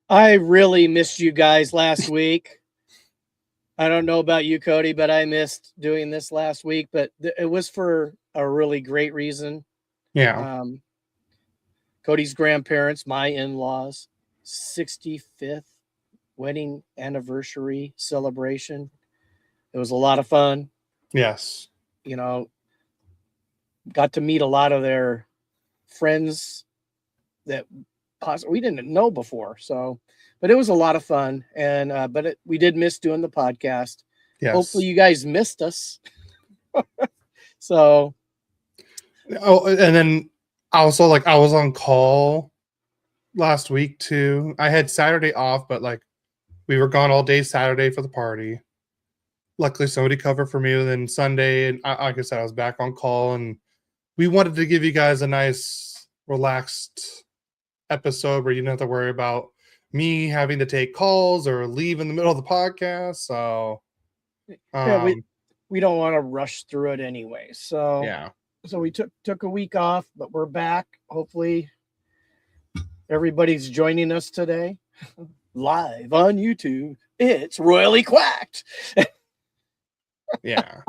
I really missed you guys last week. I don't know about you, Cody, but I missed doing this last week. But it was for a really great reason. Yeah. Um, Cody's grandparents, my in-laws, 65th wedding anniversary celebration. It was a lot of fun. Yes. You know, got to meet a lot of their friends that we didn't know before. So, but it was a lot of fun, and we did miss doing the podcast. Hopefully, Yes. you guys missed us. So, Oh, and then also like I was on call last week too. I had Saturday off, but like we were gone all day Saturday for the party. Luckily, somebody covered for me. And then Sunday, and like I said, I was back on call, and we wanted to give you guys a nice, relaxed episode where you don't have to worry about me having to take calls or leave in the middle of the podcast. So, yeah, we um, we don't want to rush through it anyway. So, yeah, we took a week off, but we're back. Hopefully, everybody's joining us today live on YouTube. It's royally quacked. yeah.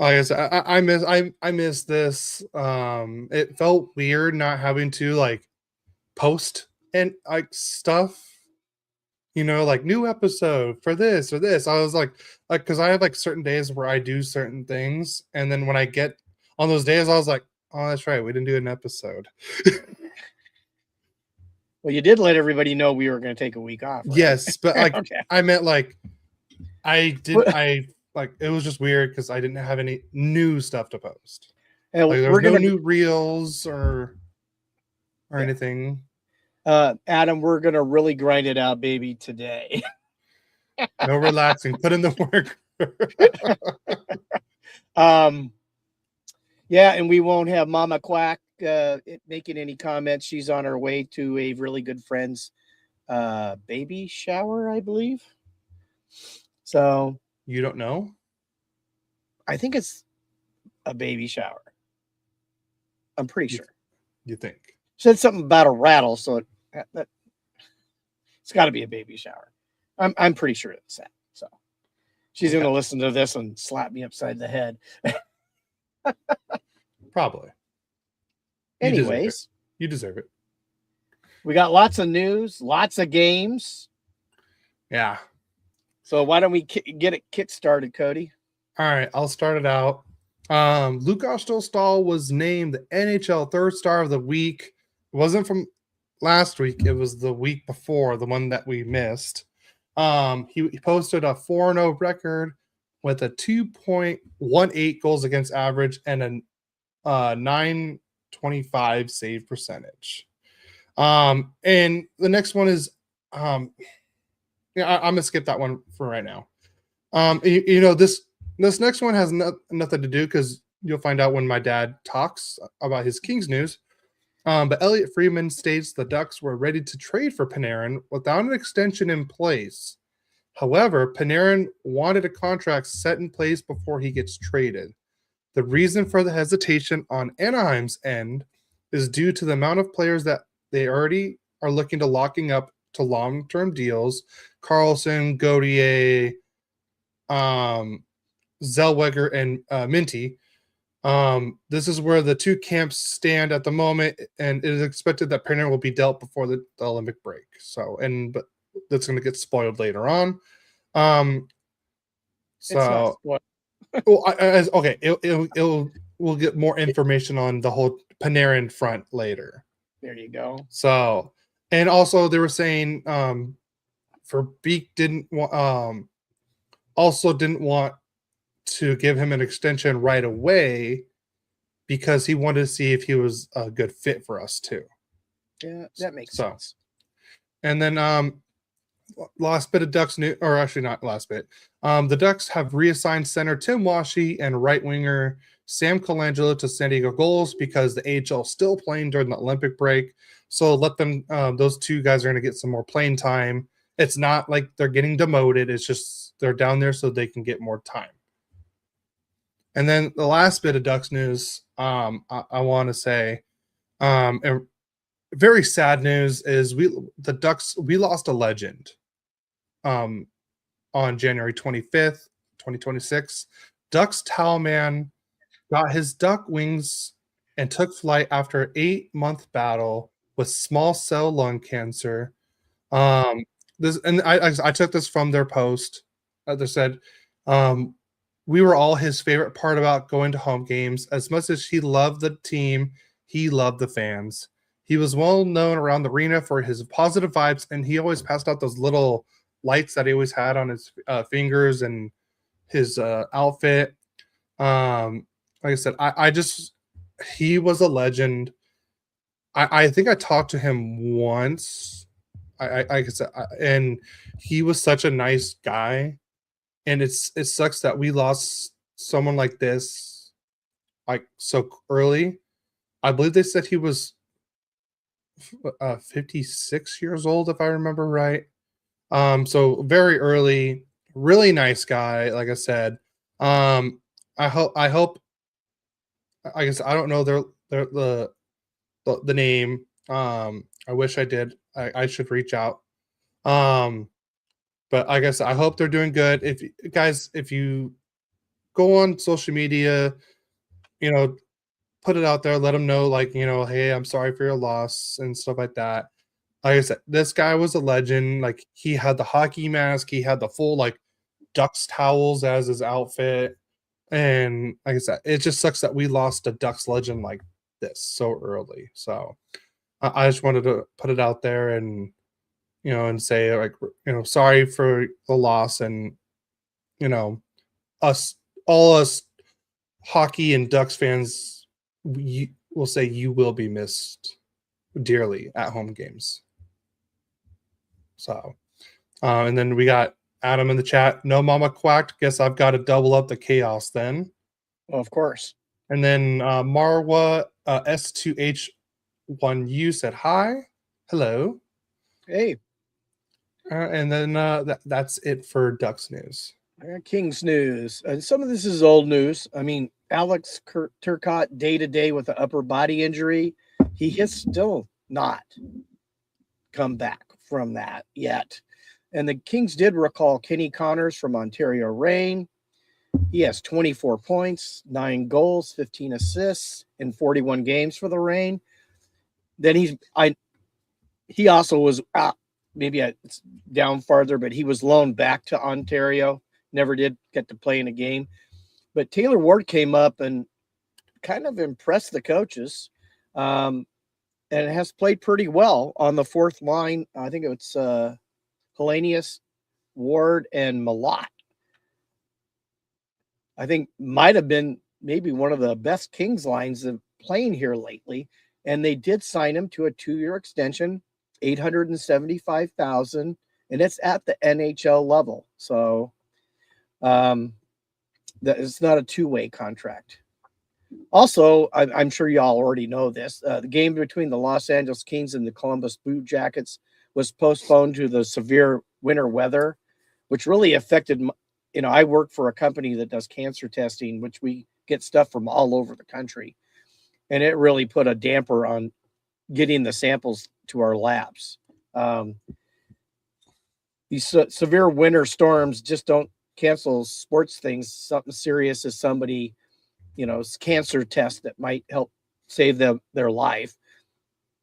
Like I said, I miss this. It felt weird not having to like post and like stuff. You know, like new episode for this or this. I was like, because I have like certain days where I do certain things, and then when I get on those days, I was like, oh, that's right, we didn't do an episode. Well, you did let everybody know we were going to take a week off, right? Yes, but like Okay. I meant like I like it was just weird because I didn't have any new stuff to post. And Like there we're was no going to new reels or yeah. anything. Adam, we're going to really grind it out, baby, today. No relaxing. Put in the work. Yeah, and we won't have Mama Quack making any comments. She's on her way to a really good friend's baby shower, I believe. So You don't know? I think it's a baby shower. I'm pretty sure. You think? Said something about a rattle, so it's got to be a baby shower. I'm pretty sure it's that. So she's going to listen to this and slap me upside the head. Probably. Anyways, you deserve it. We got lots of news, lots of games. Yeah. So why don't we get it kick started, Cody? All right, I'll start it out. Lukas Dostal was named the NHL Third Star of the Week. It wasn't from last week; it was the week before, the one that we missed. He posted a 4-0 record with a 2.18 goals against average and a 925 save percentage. And the next one is, I'm gonna skip that one for right now. This next one has nothing to do because you'll find out when my dad talks about his Kings news. But Elliot Friedman states the Ducks were ready to trade for Panarin without an extension in place. However, Panarin wanted a contract set in place before he gets traded. The reason for the hesitation on Anaheim's end is due to the amount of players that they already are looking to locking up to long-term deals. Carlson, Gauthier, Zellweger, and Minty. This is where the two camps stand at the moment, and it is expected that Panarin will be dealt before the Olympic break. But that's going to get spoiled later on. We'll get more information on the whole Panarin front later. There you go. So, and also they were saying Verbeek didn't want to give him an extension right away because he wanted to see if he was a good fit for us too. Yeah, that makes sense. And then last bit of Ducks news, or actually not last bit. The Ducks have reassigned center Tim Washy and right winger Sam Colangelo to San Diego Gulls because the AHL is still playing during the Olympic break. So let them; those two guys are going to get some more playing time. It's not like they're getting demoted. It's just they're down there so they can get more time. And then the last bit of Ducks news, I want to say, very sad news is the Ducks lost a legend. On January 25th, 2026, Ducks Towelman got his duck wings and took flight after an 8-month battle with small cell lung cancer. This and I took this from their post. They said, "We were all his favorite part about going to home games. As much as he loved the team, he loved the fans. He was well known around the arena for his positive vibes, and he always passed out those little lights that he always had on his fingers and his outfit. Like I said, I just he was a legend. I think I talked to him once. I said, and he was such a nice guy, and it sucks that we lost someone like this, like so early. I believe they said he was 56 years old, if I remember right. So very early, really nice guy. Like I said, I hope. I guess I don't know the name. I wish I did. I should reach out. But I guess I hope they're doing good. If you go on social media, you know, put it out there, let them know, like, hey, I'm sorry for your loss and stuff like that. Like I said, this guy was a legend. Like, he had the hockey mask, he had the full like Ducks towels as his outfit. And like I said, it just sucks that we lost a Ducks legend like this so early. So I just wanted to put it out there and and say, like, sorry for the loss, and us all us hockey and Ducks fans, we will say you will be missed dearly at home games. So, and then we got Adam in the chat. No mama quacked. Guess I've got to double up the chaos then. Well, of course. And then Marwa S2H1U said hi. Hello. Hey. And then that's it for Ducks news. Kings news. Some of this is old news. I mean, Alex Turcotte day to day with an upper body injury. He has still not come back from that yet. And the Kings did recall Kenny Connors from Ontario Reign. He has 24 points, 9 goals, 15 assists in 41 games for the Reign. Then he also was maybe it's down farther, but he was loaned back to Ontario. Never did get to play in a game. But Taylor Ward came up and kind of impressed the coaches, and has played pretty well on the fourth line. I think it's Hellenius, Ward, and Malott. I think might have been maybe one of the best Kings lines of playing here lately. And they did sign him to a 2-year extension, $875,000, and it's at the NHL level. So that it's not a two-way contract. Also, I'm sure y'all already know this. The game between the Los Angeles Kings and the Columbus Blue Jackets was postponed due to the severe winter weather, which really affected. I work for a company that does cancer testing, which we get stuff from all over the country, and it really put a damper on getting the samples to our labs. These severe winter storms just don't cancel sports things. Something serious as somebody, cancer test that might help save their life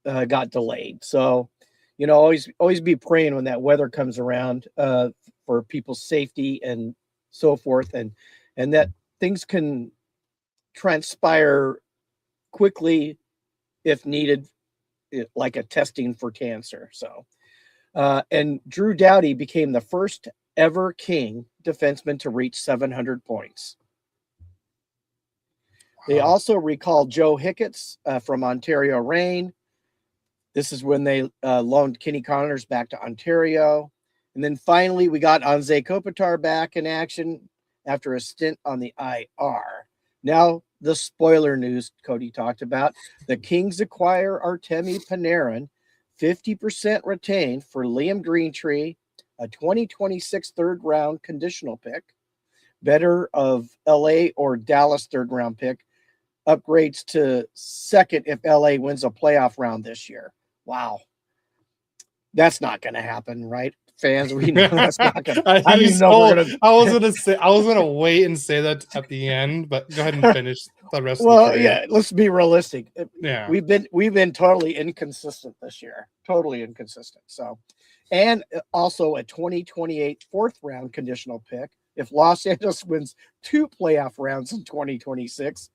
got delayed. So, always be praying when that weather comes around for people's safety and so forth, and that things can transpire quickly if needed, like a testing for cancer. So, and Drew Doughty became the first ever King defenseman to reach 700 points. They also recalled Joe Hicketts from Ontario Reign. This is when they loaned Kenny Connors back to Ontario. And then finally, we got Anze Kopitar back in action after a stint on the IR. Now, the spoiler news Cody talked about. The Kings acquire Artemi Panarin, 50% retained for Liam Greentree, a 2026 third-round conditional pick, better of LA or Dallas third-round pick, upgrades to second if LA wins a playoff round this year. Wow. That's not going to happen, right? Fans, we know that's not going to. I I don't even know if we're going to. I was gonna wait and say that at the end, but go ahead and finish the rest of the Well, trade. yeah, let's be realistic. Yeah. We've been totally inconsistent this year. Totally inconsistent. So, and also a 2028 fourth round conditional pick if Los Angeles wins 2 playoff rounds in 2026.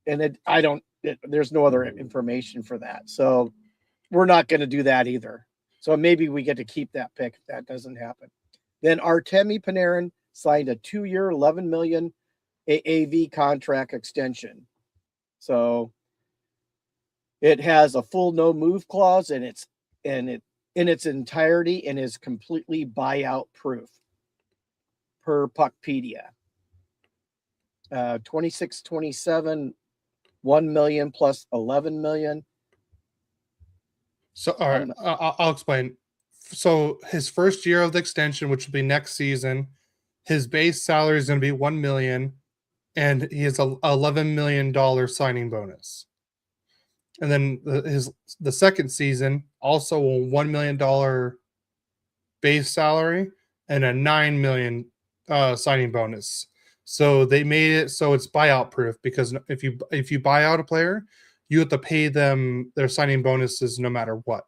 And there's no other information for that. So we're not going to do that either. So maybe we get to keep that pick if that doesn't happen. Then Artemi Panarin signed a 2-year, $11 million AAV contract extension. So it has a full no move clause in its entirety and is completely buyout proof per Puckpedia. 26-27, 1 million plus 11 million. So, all right, I'll explain. So, his first year of the extension, which will be next season, his base salary is going to be 1 million, and he has a $11 million signing bonus. And then the second season also a $1 million base salary and a $9 million signing bonus. So they made it so it's buyout proof, because if you buy out a player, you have to pay them their signing bonuses no matter what.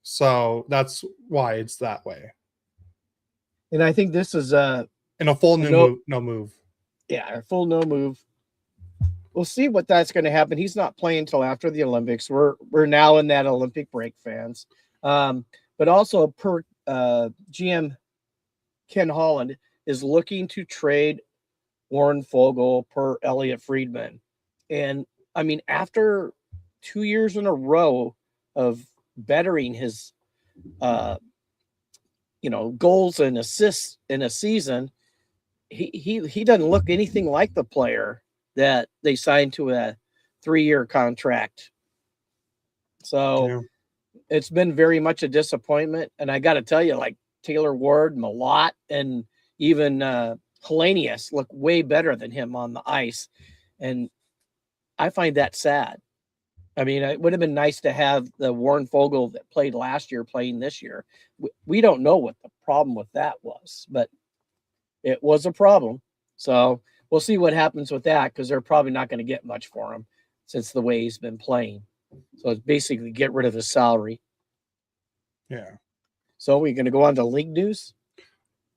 So that's why it's that way. And I think this is And a full no move. Yeah, a full no move. We'll see what that's going to happen. He's not playing until after the Olympics. We're now in that Olympic break, fans. But also per GM Ken Holland is looking to trade Warren Fogle per Elliot Friedman. And I mean, after 2 years in a row of bettering his goals and assists in a season, he doesn't look anything like the player that they signed to a 3-year contract. So It's been very much a disappointment. And I got to tell you, like Taylor Ward, Malott, and even Hellenius look way better than him on the ice. And I find that sad. I mean, it would have been nice to have the Warren Fogle that played last year playing this year. We don't know what the problem with that was, but it was a problem. So we'll see what happens with that, because they're probably not going to get much for him since the way he's been playing. So it's basically get rid of his salary. Yeah. So we're going to go on to league news.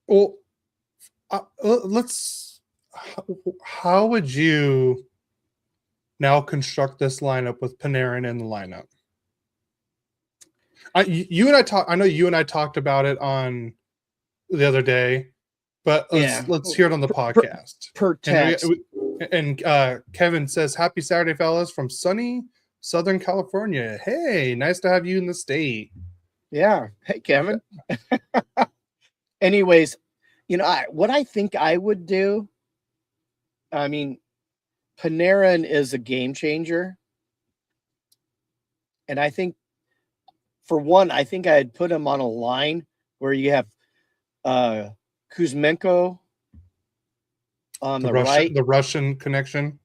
Well, how would you now construct this lineup with Panarin in the lineup? I know you and I talked about it on the other day, but let's hear it on the podcast. Per text. And Kevin says, "Happy Saturday, fellas, from sunny Southern California. Hey, nice to have you in the state." Yeah. Hey, Kevin. Anyways, what I think I would do, I mean, Panarin is a game changer. And I think, for one, I'd put him on a line where you have Kuzmenko on the right. The Russian connection.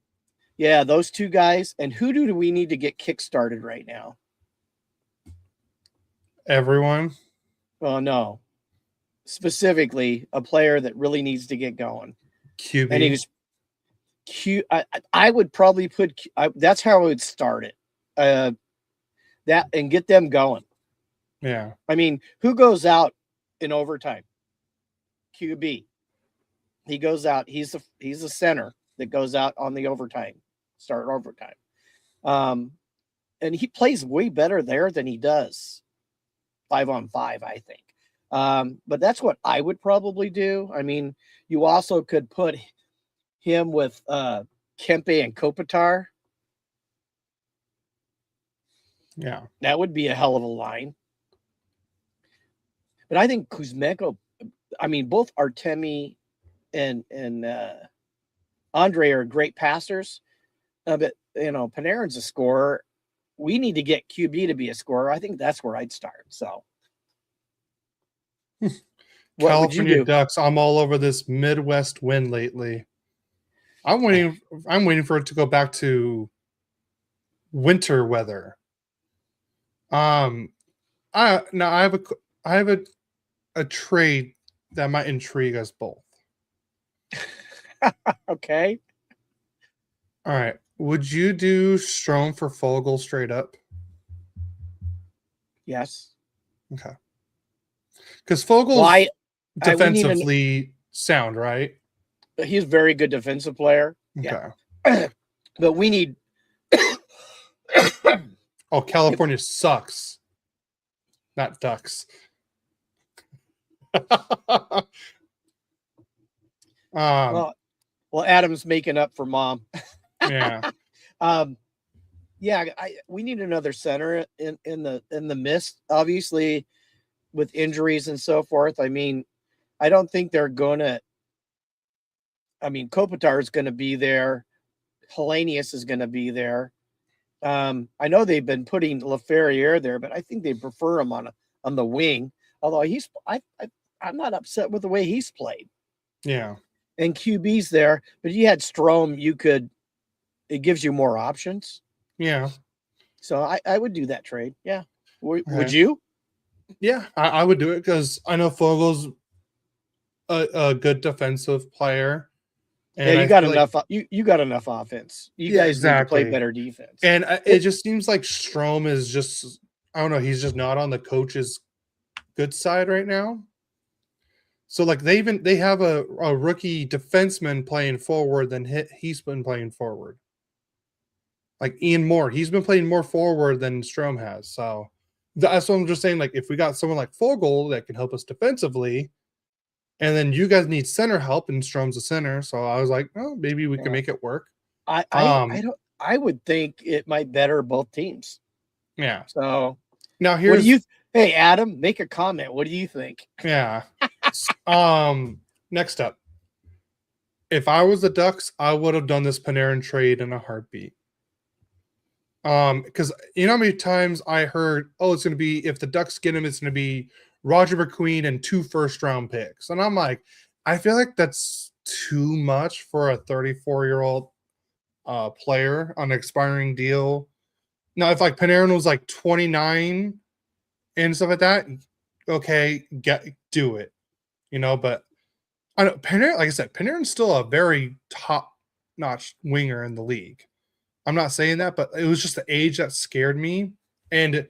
Yeah, those two guys. And who do we need to get kickstarted right now? Everyone? Oh, no. Specifically, a player that really needs to get going. QB. And he was I would probably put that's how I would start it. That and get them going. Yeah. I mean, who goes out in overtime? QB. He goes out. He's a center that goes out on the start overtime. And he plays way better there than he does 5-on-5, I think. But that's what I would probably do. I mean, you also could put him with Kempe and Kopitar. Yeah. That would be a hell of a line. But I think Kuzmenko, I mean, both Artemi and Andre are great passers. But, Panarin's a scorer. We need to get QB to be a scorer. I think that's where I'd start. So. California Ducks, I'm all over this Midwest win lately. I'm waiting for it to go back to winter weather. I have a trade that might intrigue us both. Okay. All right. Would you do Strome for Fogle straight up? Yes. Okay. Because Well, Fogle's we need defensively sound, right? he's a very good defensive player. Okay. Yeah. But we need Oh, California sucks. Not Ducks. well, Adam's making up for mom. Yeah. Yeah, we need another center in the mist, obviously, with injuries and so forth. I mean, I don't think they're gonna. I mean, Kopitar is going to be there. Hellenius is going to be there. I know they've been putting Laferriere there, but I think they prefer him on the wing. Although I'm not upset with the way he's played. Yeah. And QB's there, but you had Strome. It gives you more options. Yeah. So I would do that trade. Yeah. Would Okay. you? Yeah, I would do it because I know Fogel's a good defensive player. And yeah, you got enough. You got enough offense. You guys need to play better defense. And it just seems like Strome is just, I don't know, he's just not on the coach's good side right now. So like they have a rookie defenseman playing forward than he's been playing forward. Like Ian Moore, he's been playing more forward than Strome has. So that's what I'm just saying. Like if we got someone like Fogle that can help us defensively, and then you guys need center help, and Strome's a center, so I was like, oh, maybe we can make it work. I would think it might better both teams. Yeah. So now here's hey Adam, make a comment. What do you think? Yeah. Next up, if I was the Ducks, I would have done this Panarin trade in a heartbeat. Because you know how many times I heard, oh, it's gonna be, if the Ducks get him, it's gonna be Roger McQueen and 2 first-round picks. And I'm like, I feel like that's too much for a 34-year-old player on an expiring deal. Now, if like Panarin was like 29 and stuff like that, okay, do it. You know, but I know Panarin, like I said, Panarin's still a very top-notch winger in the league. I'm not saying that, but it was just the age that scared me. And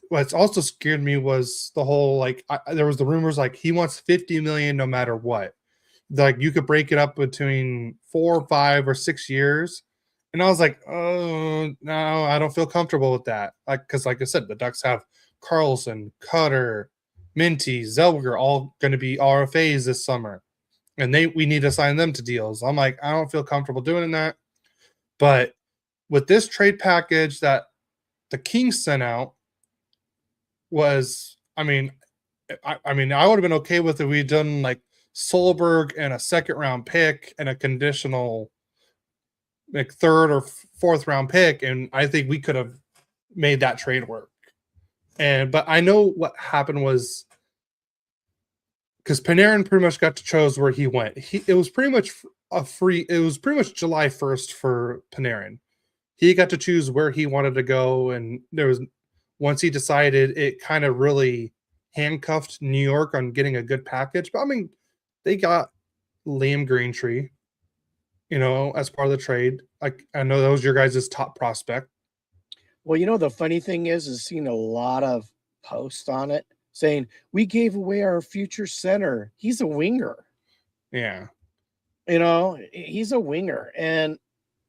what's also scared me was the whole, like, there was the rumors like he wants $50 million no matter what. Like you could break it up between 4, 5, or 6 years. And I was like, oh no, I don't feel comfortable with that. Like, because like I said, the Ducks have Carlson, Cutter, Minty, Zellweger, all going to be RFAs this summer. And we need to sign them to deals. I'm like, I don't feel comfortable doing that. But with this trade package that the Kings sent out was, I mean, I would have been okay with it if we'd done like Solberg and a second-round pick and a conditional like 3rd or 4th round pick, and I think we could have made that trade work. But I know what happened was because Panarin pretty much got to choose where he went. It was pretty much July 1st for Panarin. He got to choose where he wanted to go, and once he decided, it kind of really handcuffed New York on getting a good package. But I mean, they got Liam Greentree, you know, as part of the trade. Like I know that was your guys' top prospect. Well, you know, the funny thing is seeing a lot of posts on it saying we gave away our future center. He's a winger. Yeah. You know, he's a winger. And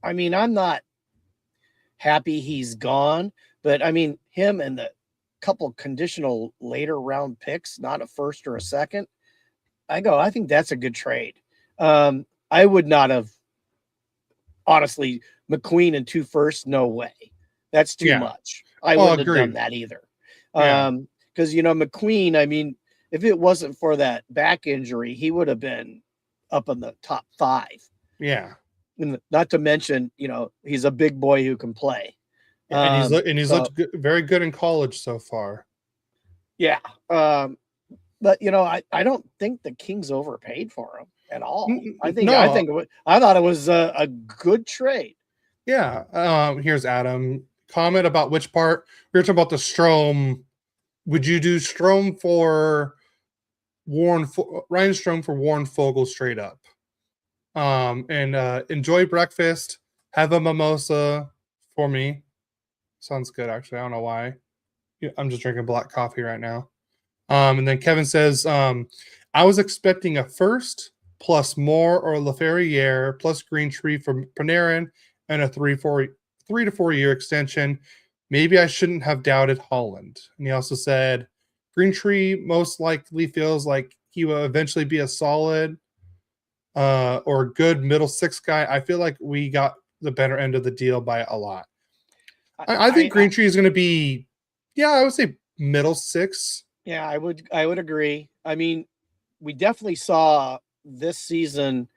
I mean, I'm not happy he's gone, but I mean, him and the couple conditional later round picks, not a first or a second, I think that's a good trade. I would not have, honestly, McQueen and 2 firsts, no way. That's too much. I wouldn't have done that either. Because, you know, McQueen, I mean, if it wasn't for that back injury, he would have been up in the top 5. Yeah. And not to mention, you know, he's a big boy who can play. And he's looked good, very good in college so far. Yeah. But, you know, I don't think the Kings overpaid for him at all. I thought it was a good trade. Yeah. Here's Adam. Comment about which part. We were talking about the Strome. Would you do Strome for Ryan Strome for Warren Fogle straight up? And enjoy breakfast. Have a mimosa for me. Sounds good, actually. I don't know why. Yeah, I'm just drinking black coffee right now. And then Kevin says, I was expecting a first plus more or Laferriere plus Green Tree from Panarin and a 3 to 4 year extension. Maybe I shouldn't have doubted Holland. And he also said, Green Tree most likely feels like he will eventually be a solid or good middle six guy. I feel like we got the better end of the deal by a lot. I think Green Tree is going to be, I would say middle six. Yeah, I would agree. I mean, we definitely saw this season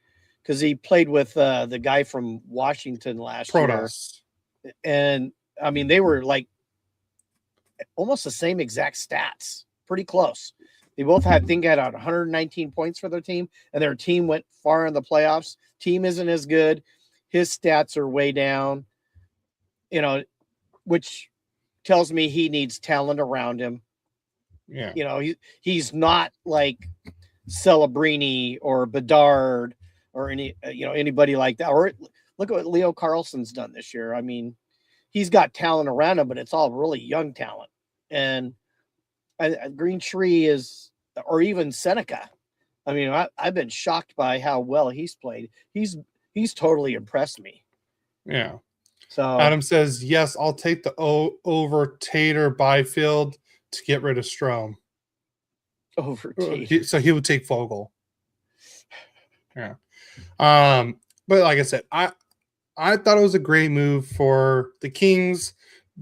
because he played with the guy from Washington last Protos. year, and I mean they were like almost the same exact stats, pretty close. They both had 119 points for their team, and their team went far in the playoffs. Team isn't as good. His stats are way down, which tells me he needs talent around him. Yeah. He's not like Celebrini or Bedard or anybody like that. Or look at what Leo Carlson's done this year. I mean, he's got talent around him, but it's all really young talent. And Green Tree or even Seneca. I mean, I've been shocked by how well he's played. He's totally impressed me. Yeah. So Adam says, yes, I'll take the over Tater Byfield to get rid of Strome. Over Tater. So he would take Fogle. Yeah. But like I said, I thought it was a great move for the Kings.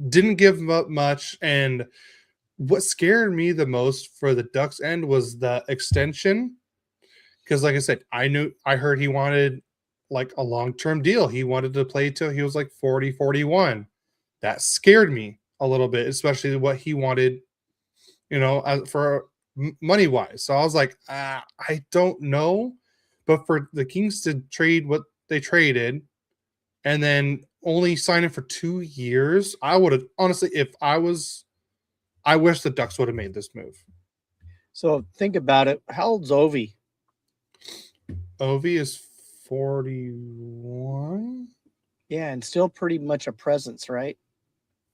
Didn't give up much. And what scared me the most for the Ducks end was the extension. Because like I said, I heard he wanted like a long-term deal. He wanted to play till he was like 40, 41. That scared me a little bit, especially what he wanted, for money-wise. So I was like, I don't know. But for the Kings to trade what they traded and then only sign it for 2 years, I would have, honestly, I wish the Ducks would have made this move. So think about it. How old's Ovi? Ovi is 41. Yeah, and still pretty much a presence, right?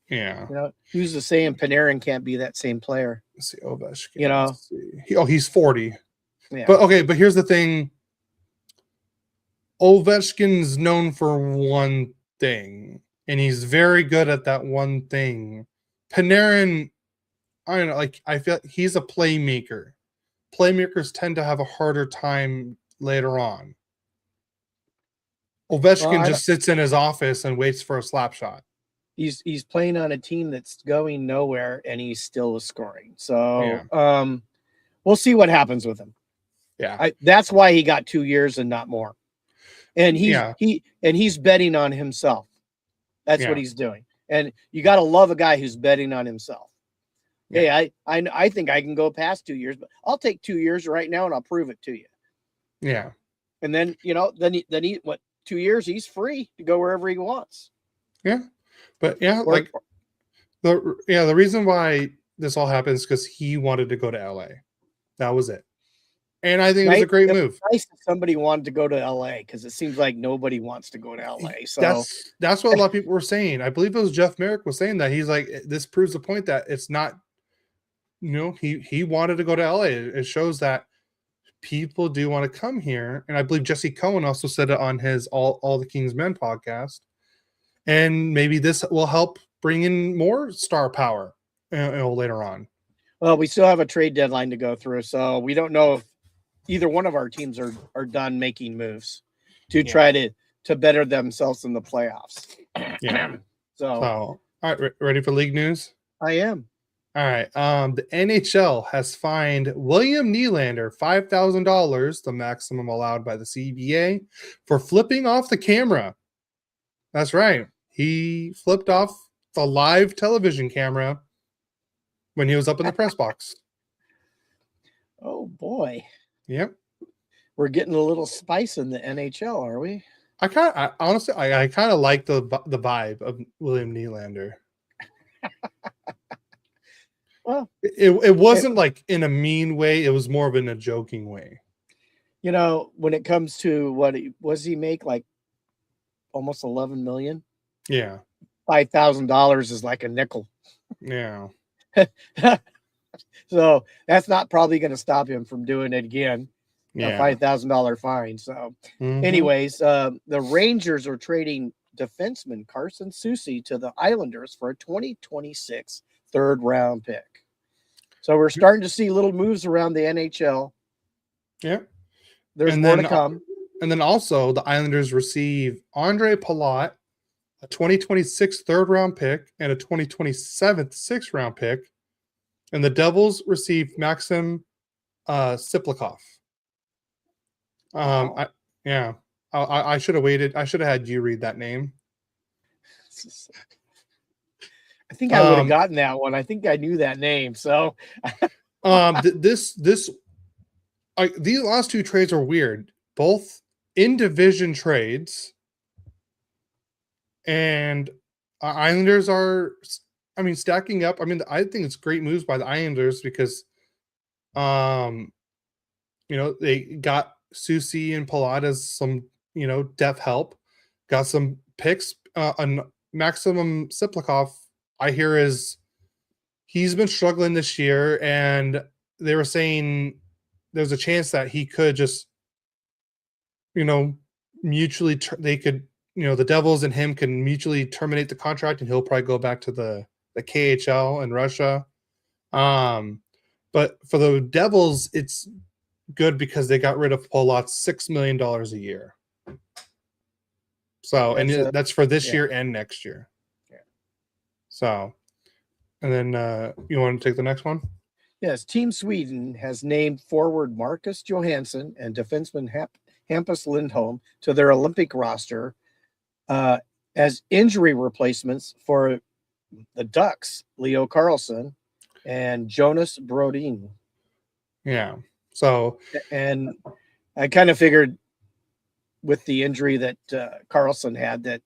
Yeah. Who's to say Panarin can't be that same player? Let's see, Ovechkin. He's 40. Yeah. But here's the thing. Ovechkin's known for one thing, and he's very good at that one thing. Panarin, I don't know, I feel he's a playmaker. Playmakers tend to have a harder time later on. Ovechkin just sits in his office and waits for a slap shot. He's playing on a team that's going nowhere, and he's still scoring. So we'll see what happens with him. Yeah, that's why he got 2 years and not more. And he's betting on himself. That's what he's doing. And you got to love a guy who's betting on himself. Yeah. Hey, I think I can go past 2 years, but I'll take 2 years right now and I'll prove it to you. Yeah. And then, then he 2 years, he's free to go wherever he wants. Yeah. But the reason why this all happens is because he wanted to go to LA. That was it. And I think it was a great move. Nice if somebody wanted to go to LA because it seems like nobody wants to go to LA. So that's what a lot of people were saying. I believe it was Jeff Merrick was saying that. He's like, this proves the point that it's not, he wanted to go to LA. It shows that people do want to come here. And I believe Jesse Cohen also said it on his All the King's Men podcast. And maybe this will help bring in more star power later on. Well, we still have a trade deadline to go through, so we don't know if either one of our teams are done making moves to try to better themselves in the playoffs. Yeah. So all right, ready for league news? I am. All right. The NHL has fined William Nylander $5,000, the maximum allowed by the CBA, for flipping off the camera. That's right. He flipped off the live television camera when he was up in the press box. Oh boy. Yep. We're getting a little spice in the NHL, are we? Honestly, I kind of like the vibe of William Nylander. Well, It wasn't like in a mean way. It was more of in a joking way. when it comes to he make like almost 11 million. Yeah. $5,000 is like a nickel. Yeah. So that's not probably going to stop him from doing it again. Yeah. A $5,000 fine. So, anyways, the Rangers are trading defenseman Carson Soucy to the Islanders for a 2026 third round pick. So we're starting to see little moves around the NHL. Yeah. There's more to come. And then also the Islanders receive Andre Palat, a 2026 third round pick, and a 2027 sixth round pick. And the Devils receive Maxim Siplikov. Wow. I should have waited. I should have had you read that name. I think I would have gotten that one. I think I knew that name. So, these last two trades are weird. Both in division trades, and Islanders are, stacking up. I think it's great moves by the Islanders because, they got Soucy and Palat as some, depth help, got some picks. On Maximum Siplikov, I hear he's been struggling this year, and they were saying there's a chance that he could just, mutually they could, the Devils and him can mutually terminate the contract, and he'll probably go back to the KHL in Russia. But for the Devils, it's good because they got rid of Palat's $6 million a year. So, that's for this year and next year. Yeah. So, and then you want to take the next one? Yes. Team Sweden has named forward Marcus Johansson and defenseman Hampus Lindholm to their Olympic roster as injury replacements for the Ducks, Leo Carlsson and Jonas Brodin. Yeah. So, and I kind of figured with the injury that Carlson had that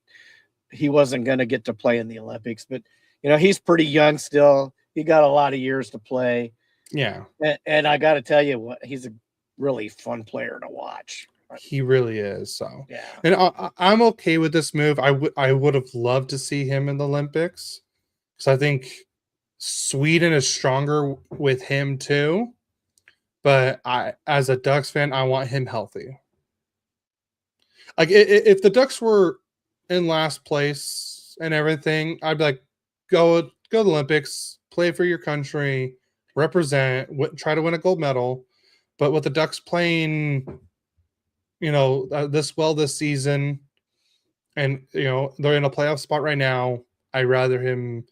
he wasn't going to get to play in the Olympics, but he's pretty young still. He got a lot of years to play. Yeah. And I got to tell you what, he's a really fun player to watch. He really is. So, yeah. And I'm okay with this move. I would have loved to see him in the Olympics because I think Sweden is stronger with him too. But as a Ducks fan, I want him healthy. Like if the Ducks were in last place and everything, I'd be like, go to the Olympics, play for your country, represent, try to win a gold medal. But with the Ducks playing, this season, and they're in a playoff spot right now, I'd rather him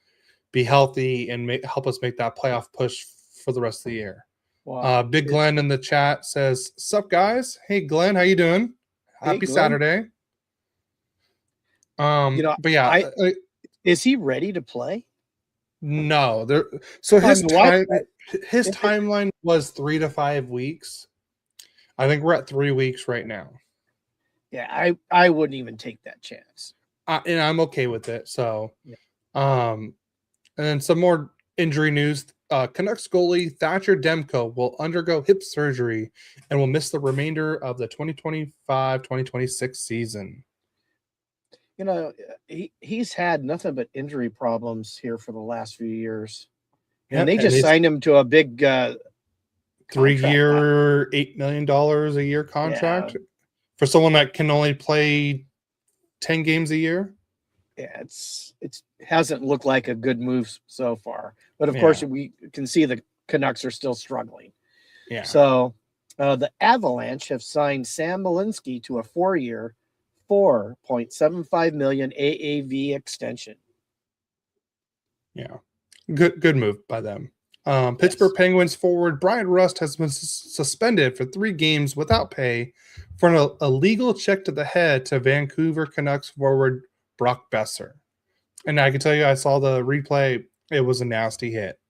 be healthy and help us make that playoff push for the rest of the year. Wow. Big Glenn in the chat says, "Sup guys? Hey Glenn, how you doing? Happy Saturday." But yeah, is he ready to play? No, so his timeline was 3 to 5 weeks. I think we're at 3 weeks right now. Yeah, I wouldn't even take that chance. And I'm okay with it. So, and then some more injury news. Canucks goalie Thatcher Demko will undergo hip surgery and will miss the remainder of the 2025-2026 season. He's had nothing but injury problems here for the last few years. And they just signed him to a big 3-year, $8 million a year contract for someone that can only play 10 games a year. Yeah, it hasn't looked like a good move so far. But of course, we can see the Canucks are still struggling. Yeah. So the Avalanche have signed Sam Malinsky to a 4-year, $4.75 million AAV extension. Yeah, good move by them. Pittsburgh Penguins forward Brian Rust has been suspended for 3 games without pay for an illegal check to the head to Vancouver Canucks forward Brock Besser. And I can tell you, I saw the replay. It was a nasty hit.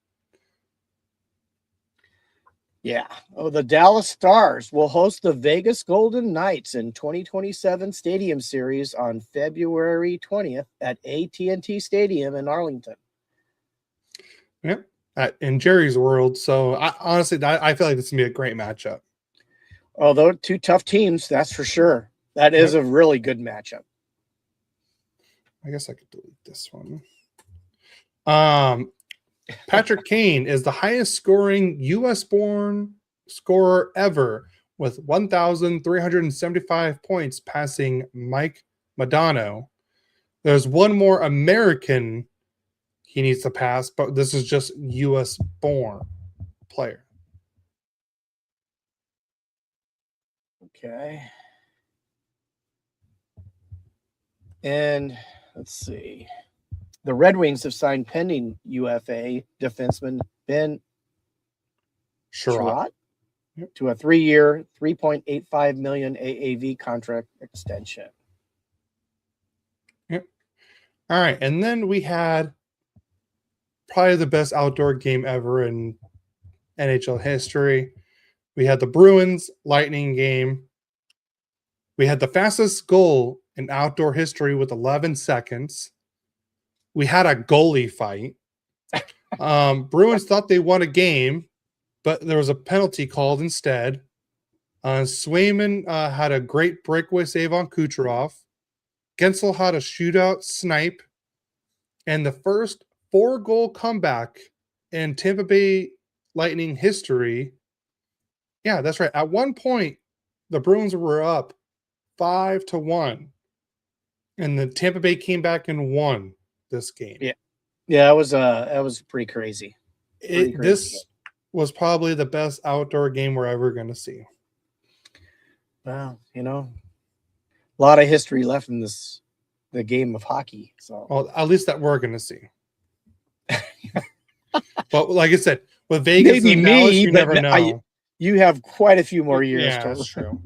Yeah. Oh, the Dallas Stars will host the Vegas Golden Knights in 2027 Stadium Series on February 20th at AT&T Stadium in Arlington. Yep. In Jerry's world. So honestly, I feel like this is going to be a great matchup. Although two tough teams, that's for sure. That is a really good matchup. I guess I could delete this one. Patrick Kane is the highest scoring U.S. born scorer ever with 1,375 points, passing Mike Modano. There's one more American he needs to pass, but this is just U.S. born player. Okay. And let's see. The Red Wings have signed pending UFA defenseman Ben Sherratt to a 3-year, $3.85 million AAV contract extension. Yep. All right. And then we had probably the best outdoor game ever in NHL history. We had the Bruins Lightning game. We had the fastest goal in outdoor history with 11 seconds. We had a goalie fight. Bruins thought they won a game, but there was a penalty called instead. Swayman had a great breakaway save on Kucherov. Gensel had a shootout snipe. And the first 4-goal comeback in Tampa Bay Lightning history. Yeah, that's right. At one point, the Bruins were up 5-1. And the Tampa Bay came back and won this game. Yeah. Yeah, that was pretty crazy. This was probably the best outdoor game we're ever going to see. Well, a lot of history left in the game of hockey. So, well, at least that we're going to see. But like I said, with Vegas maybe and Dallas, you but never know. You have quite a few more years. Yeah, that's true.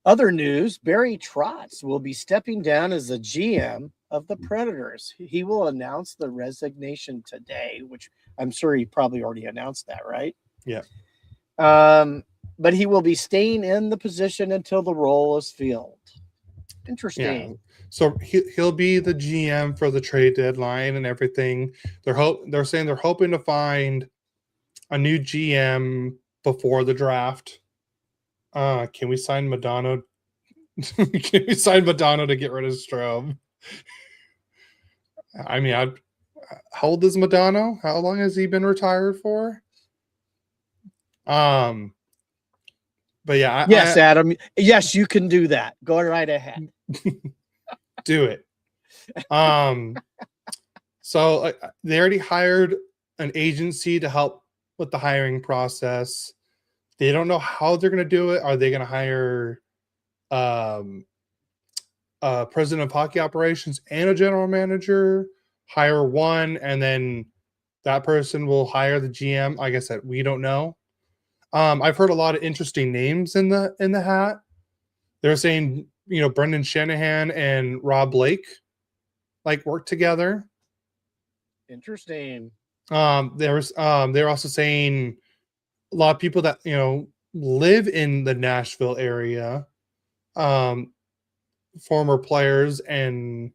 Other news: Barry Trotz will be stepping down as the GM of the Predators. He will announce the resignation today, which I'm sure he probably already announced that, right? Yeah. But he will be staying in the position until the role is filled. Interesting. Yeah. So he'll be the GM for the trade deadline and everything. They're saying they're hoping to find a new GM before the draft. Can we sign Modano? Can we sign Modano to get rid of Strobe? I mean, how old is Modano? How long has he been retired for? But yeah, yes, Adam. Yes, you can do that. Go right ahead. Do it. So they already hired an agency to help with the hiring process. They don't know how they're going to do it. Are they going to hire president of hockey operations and a general manager? Hire one, and then that person will hire the GM. Like I said, we don't know. I've heard a lot of interesting names in the hat. They're saying, Brendan Shanahan and Rob Blake work together. Interesting. They're also saying a lot of people that live in the Nashville area, former players and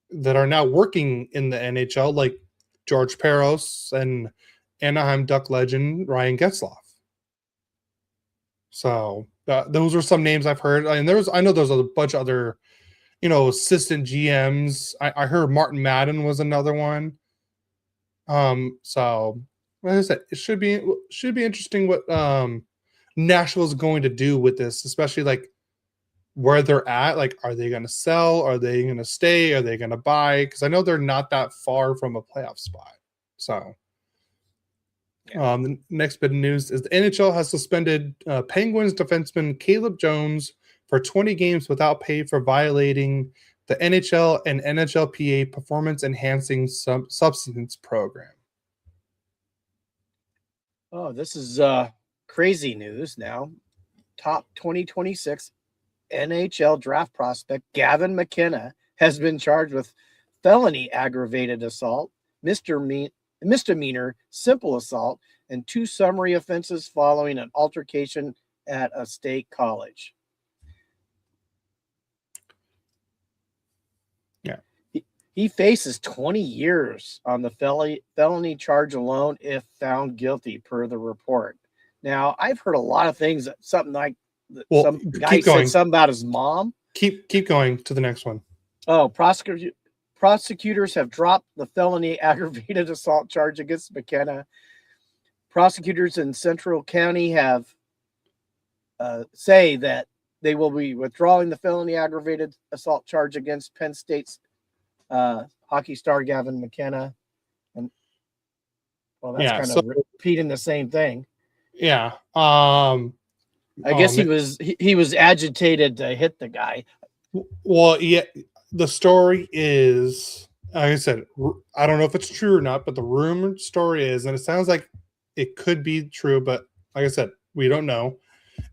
that are now working in the NHL, like George Peros and Anaheim Duck legend Ryan Getzlaf. So those are some names I've heard, and I know there's a bunch of other, assistant GMs. I heard Martin Madden was another one. So like I said, it should be interesting what Nashville's going to do with this, especially where they're at. Are they going to sell? Are they going to stay? Are they going to buy? Because I know they're not that far from a playoff spot. So. Yeah. The next bit of news is the NHL has suspended Penguins defenseman Caleb Jones for 20 games without pay for violating the NHL and NHLPA performance-enhancing substance program. Oh, this is crazy news now. Top 2026 NHL draft prospect Gavin McKenna has been charged with felony aggravated assault, misdemeanor simple assault, and 2 summary offenses following an altercation at a state college. Yeah. He faces 20 years on the felony charge alone if found guilty, per the report. Now, I've heard a lot of things, something like some guy said something about his mom. Keep going to the next one. Oh, prosecutors have dropped the felony aggravated assault charge against McKenna. Prosecutors in Central County have say that they will be withdrawing the felony aggravated assault charge against Penn State's hockey star Gavin McKenna. And well, that's kind of repeating the same thing. Yeah. I guess he was agitated to hit the guy. Well, yeah. The story is, like I said, I don't know if it's true or not, but the rumored story is, and it sounds like it could be true, but like I said, we don't know,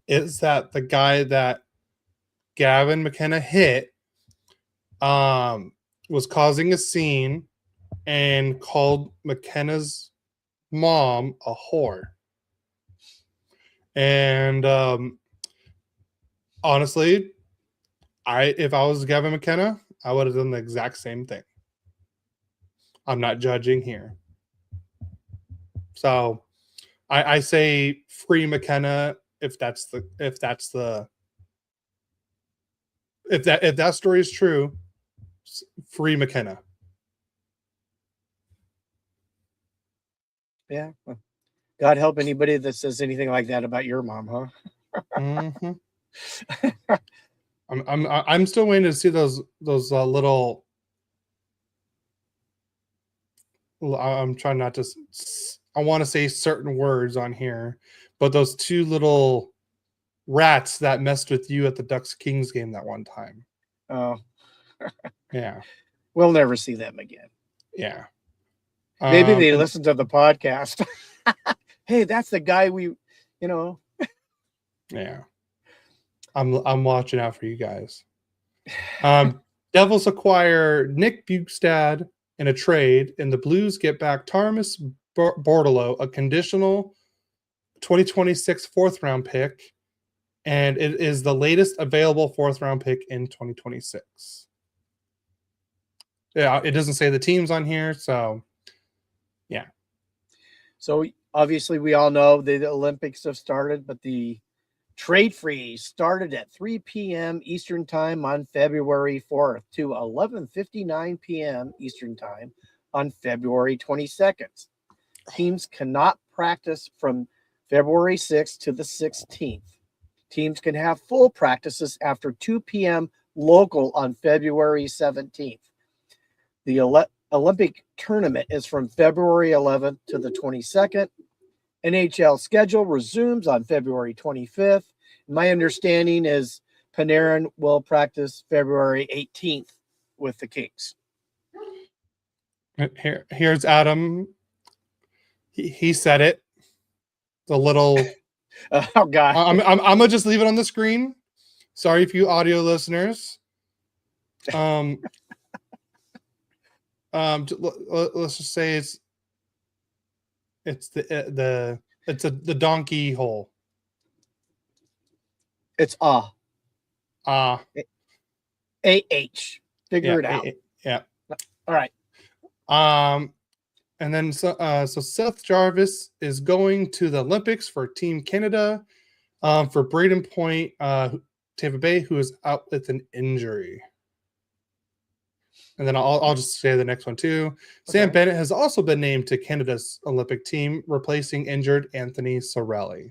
is that the guy that Gavin McKenna hit was causing a scene and called McKenna's mom a whore. And honestly, if I was Gavin McKenna, I would have done the exact same thing. I'm not judging here. So I say free McKenna if that story is true, free McKenna. Yeah. God help anybody that says anything like that about your mom, huh? Mm-hmm. I'm still waiting to see those little. I'm trying not to. I want to say certain words on here, but those 2 little rats that messed with you at the Ducks Kings game that one time. Oh, yeah. We'll never see them again. Yeah. Maybe they listen to the podcast. Hey, that's the guy Yeah. I'm watching out for you guys. Devils acquire Nick Bukestad in a trade, and the Blues get back Tarmas Bordelot, a conditional 2026 4th-round pick, and it is the latest available 4th-round pick in 2026. Yeah, it doesn't say the teams on here, so yeah. So obviously we all know the Olympics have started, but the trade freeze started at 3 p.m. Eastern Time on February 4th to 11:59 p.m. Eastern Time on February 22nd. Teams cannot practice from February 6th to the 16th. Teams can have full practices after 2 p.m. local on February 17th. The Olympic tournament is from February 11th to the 22nd. NHL schedule resumes on February 25th. My understanding is Panarin will practice February 18th with the Kings. Here's Adam. He said it. The little. Oh God! I'm gonna just leave it on the screen. Sorry for you audio listeners. Let's just say it's the donkey hole. It's AH. Figure it out. Yeah. All right. And then so Seth Jarvis is going to the Olympics for Team Canada. For Braden Point, Tampa Bay, who is out with an injury. And then I'll just say the next one too. Okay. Sam Bennett has also been named to Canada's Olympic team, replacing injured Anthony Sorelli.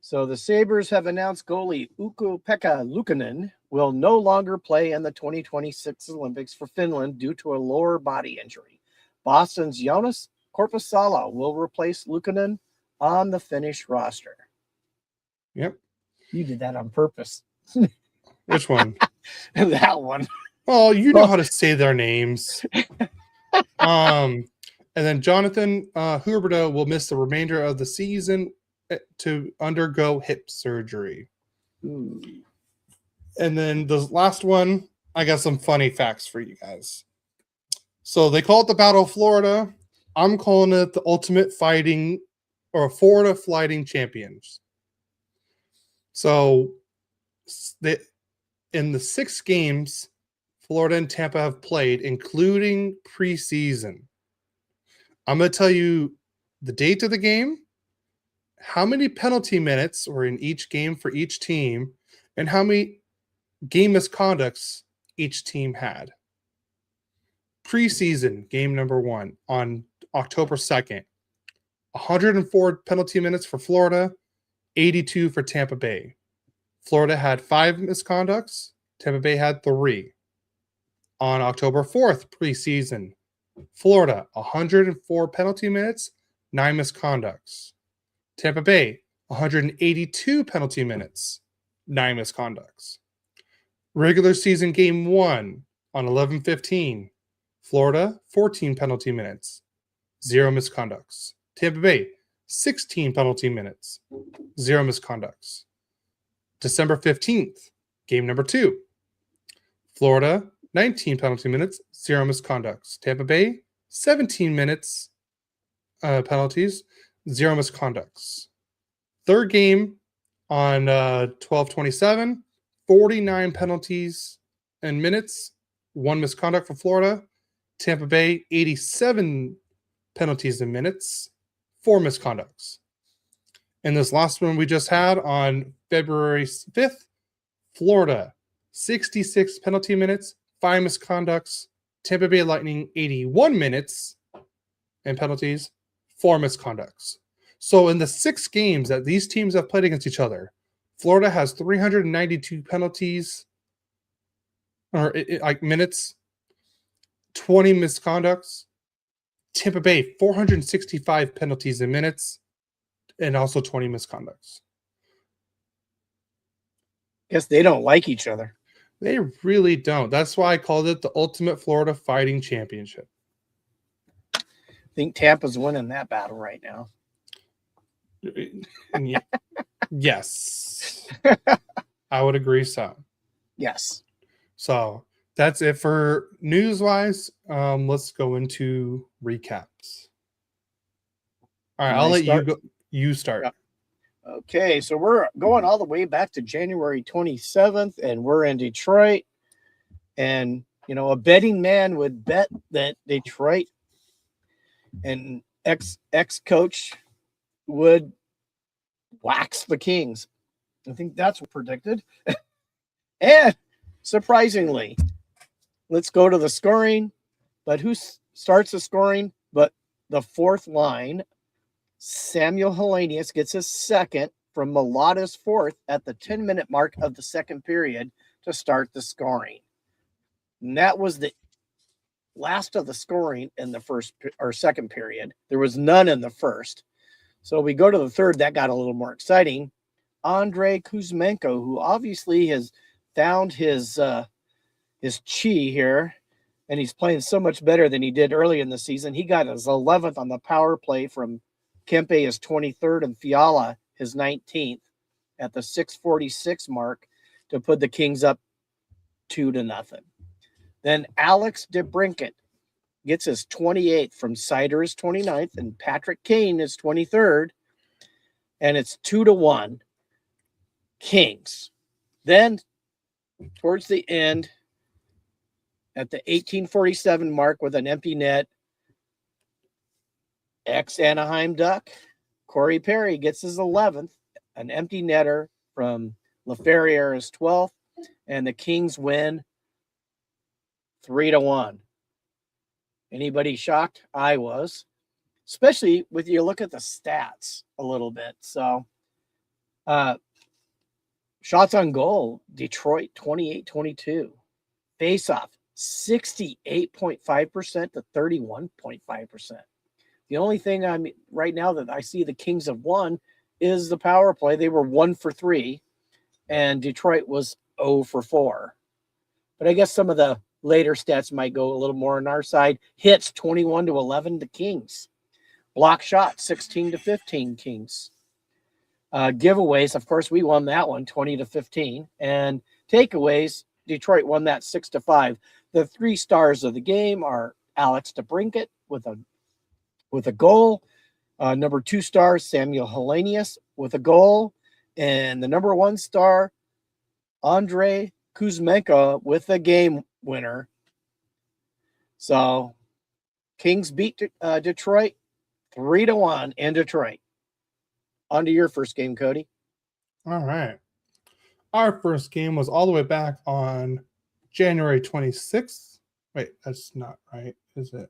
So the Sabres have announced goalie Ukko-Pekka Luukkonen will no longer play in the 2026 Olympics for Finland due to a lower body injury. Boston's Joonas Korpisalo will replace Luukkonen on the Finnish roster. Yep. You did that on purpose. Which one? That one. Oh, you know how to say their names. And then Jonathan Huberdeau will miss the remainder of the season to undergo hip surgery. Ooh. And then the last one, I got some funny facts for you guys. So they call it the Battle of Florida, I'm calling it the ultimate fighting or Florida fighting champions. So in the 6 games Florida and Tampa have played, including preseason, I'm going to tell you the date of the game, how many penalty minutes were in each game for each team, and how many game misconducts each team had. Preseason game number 1 on October 2nd, 104 penalty minutes for Florida, 82 for Tampa Bay. Florida had 5 misconducts, Tampa Bay had 3. On October 4th, preseason, Florida, 104 penalty minutes, 9 misconducts. Tampa Bay, 182 penalty minutes, 9 misconducts. Regular season game 1 on 11/15, Florida, 14 penalty minutes, 0 misconducts. Tampa Bay, 16 penalty minutes, 0 misconducts. December 15th, game number 2, Florida, 19 penalty minutes, 0 misconducts. Tampa Bay, 17 minutes penalties, 0 misconducts. Third game on 12/27, 49 penalties and minutes, 1 misconduct for Florida. Tampa Bay, 87 penalties and minutes, 4 misconducts. And this last one we just had on February 5th, Florida, 66 penalty minutes, 5 misconducts. Tampa Bay Lightning, 81 minutes and penalties, 4 misconducts. So in the 6 games that these teams have played against each other, Florida has 392 penalties or like minutes, 20 misconducts. Tampa Bay, 465 penalties and minutes, and also 20 misconducts. Guess they don't like each other. They really don't. That's why I called it the Ultimate Florida Fighting Championship. I think Tampa's winning that battle right now. Yes. I would agree so. Yes. So that's it for news-wise. Let's go into recaps. All right, I'll let you go. You start. Yeah. Okay, so we're going all the way back to January 27th, and we're in Detroit. And, you know, a betting man would bet that Detroit and ex-coach would wax the Kings. I think that's what predicted. And surprisingly, let's go to the scoring. But who starts the scoring? But the fourth line, Samuel Hellenius gets his second from Mulata's fourth at the 10-minute mark of the second period to start the scoring. And that was the last of the scoring in the first or second period. There was none in the first. So we go to the third. That got a little more exciting. Andrei Kuzmenko, who obviously has found his chi here, and he's playing so much better than he did early in the season. He got his 11th on the power play from Kempe, his 23rd, and Fiala his 19th at the 6:46 mark to put the Kings up 2-0. Then Alex DeBrincat gets his 28th from Sider his 29th, and Patrick Kane his 23rd, and it's 2-1 Kings. Then towards the end, at the 18:47 mark with an empty net, ex-Anaheim Duck, Corey Perry gets his 11th, an empty netter from LaFerriere his 12th, and the Kings win 3-1. Anybody shocked? I was, especially with you look at the stats a little bit. So, shots on goal, Detroit 28-22. Face-off 68.5% to 31.5%. The only thing right now that I see the Kings have won is the power play. They were 1 for 3, and Detroit was 0 for 4. But I guess some of the later stats might go a little more on our side. Hits 21-11 to Kings. Block shot 16-15 Kings. Giveaways, of course, we won that one 20-15, and takeaways, Detroit won that 6-5. The 3 stars of the game are Alex DeBrincat with a with a goal. Number 2 star, Samuel Hellenius with a goal. And the number 1 star, Andrei Kuzmenko with a game winner. So Kings beat Detroit 3-1 in Detroit. On to your first game, Cody. All right. Our first game was all the way back on January 26th. Wait, that's not right, is it?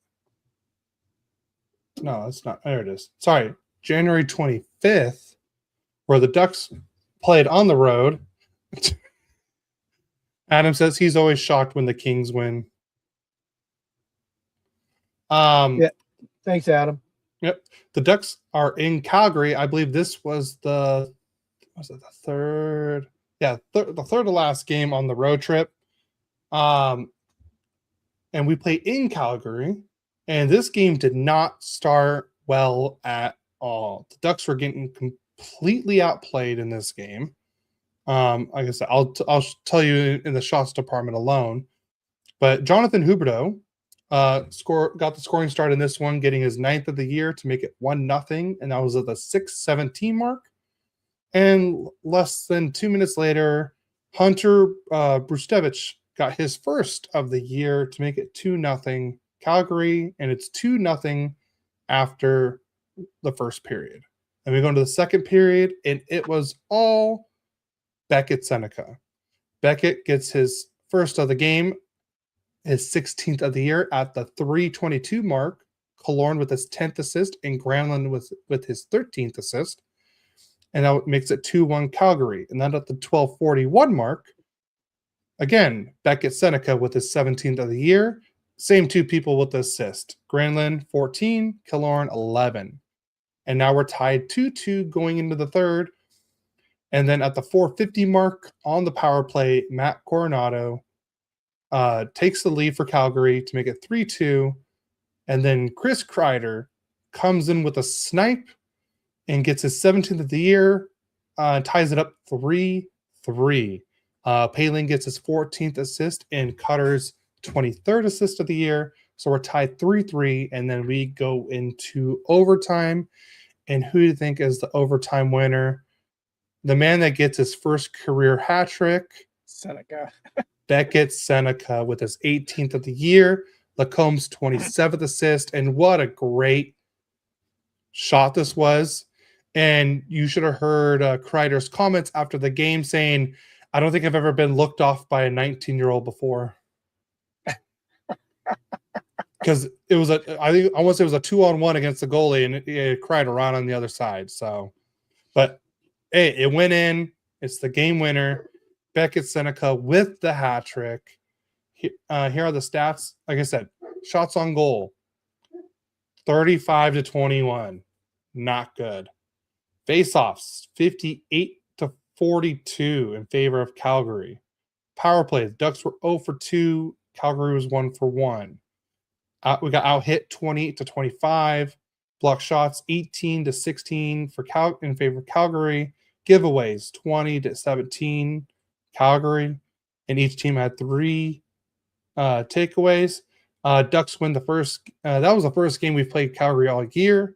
No, that's not. There it is. Sorry, January 25th, where the Ducks played on the road. Adam says he's always shocked when the Kings win. Yeah. Thanks, Adam. Yep. The Ducks are in Calgary. I believe this was the third? Yeah, the third to last game on the road trip. And we play in Calgary. And this game did not start well at all. The Ducks were getting completely outplayed in this game. Like I said, I'll tell you in the shots department alone. But Jonathan Huberdeau got the scoring start in this one, getting his 9th of the year to make it 1-0, and that was at the 6:17 mark. And less than 2 minutes later, Hunter Brustevich got his first of the year to make it 2-0 Calgary, and it's 2-0 after the first period. And we go into the second period, and it was all Beckett Seneca. Beckett gets his first of the game, his 16th of the year at the 3:22 mark. Killorn with his 10th assist, and Granlund with his 13th assist. And that makes it 2-1 Calgary. And then at the 12:41 mark, again, Beckett Seneca with his 17th of the year. Same 2 people with the assist. Granlund, 14, Killorn, 11. And now we're tied 2-2 going into the third. And then at the 4:50 mark on the power play, Matt Coronado takes the lead for Calgary to make it 3-2. And then Chris Kreider comes in with a snipe and gets his 17th of the year, ties it up 3-3. Palin gets his 14th assist and Cutter's 23rd assist of the year. So we're tied 3-3, and then we go into overtime. And who do you think is the overtime winner? The man that gets his first career hat trick, Seneca. Beckett Seneca with his 18th of the year, Lacomb's 27th assist, and what a great shot this was. And you should have heard Kreider's comments after the game saying, I don't think I've ever been looked off by a 19-year-old before. Because it was I want to say it was a 2-on-1 against the goalie, and it cried around on the other side. So, but hey, it went in. It's the game winner. Beckett Seneca with the hat trick. Here are the stats. Like I said, shots on goal, 35-21, not good. Faceoffs, 58-42 in favor of Calgary. Power plays, Ducks were 0-2. Calgary was 1-1. We got out hit 28-25. Block shots 18-16 in favor of Calgary. Giveaways 20-17 Calgary, and each team had 3 takeaways. Ducks win the first. That was the first game we've played Calgary all year.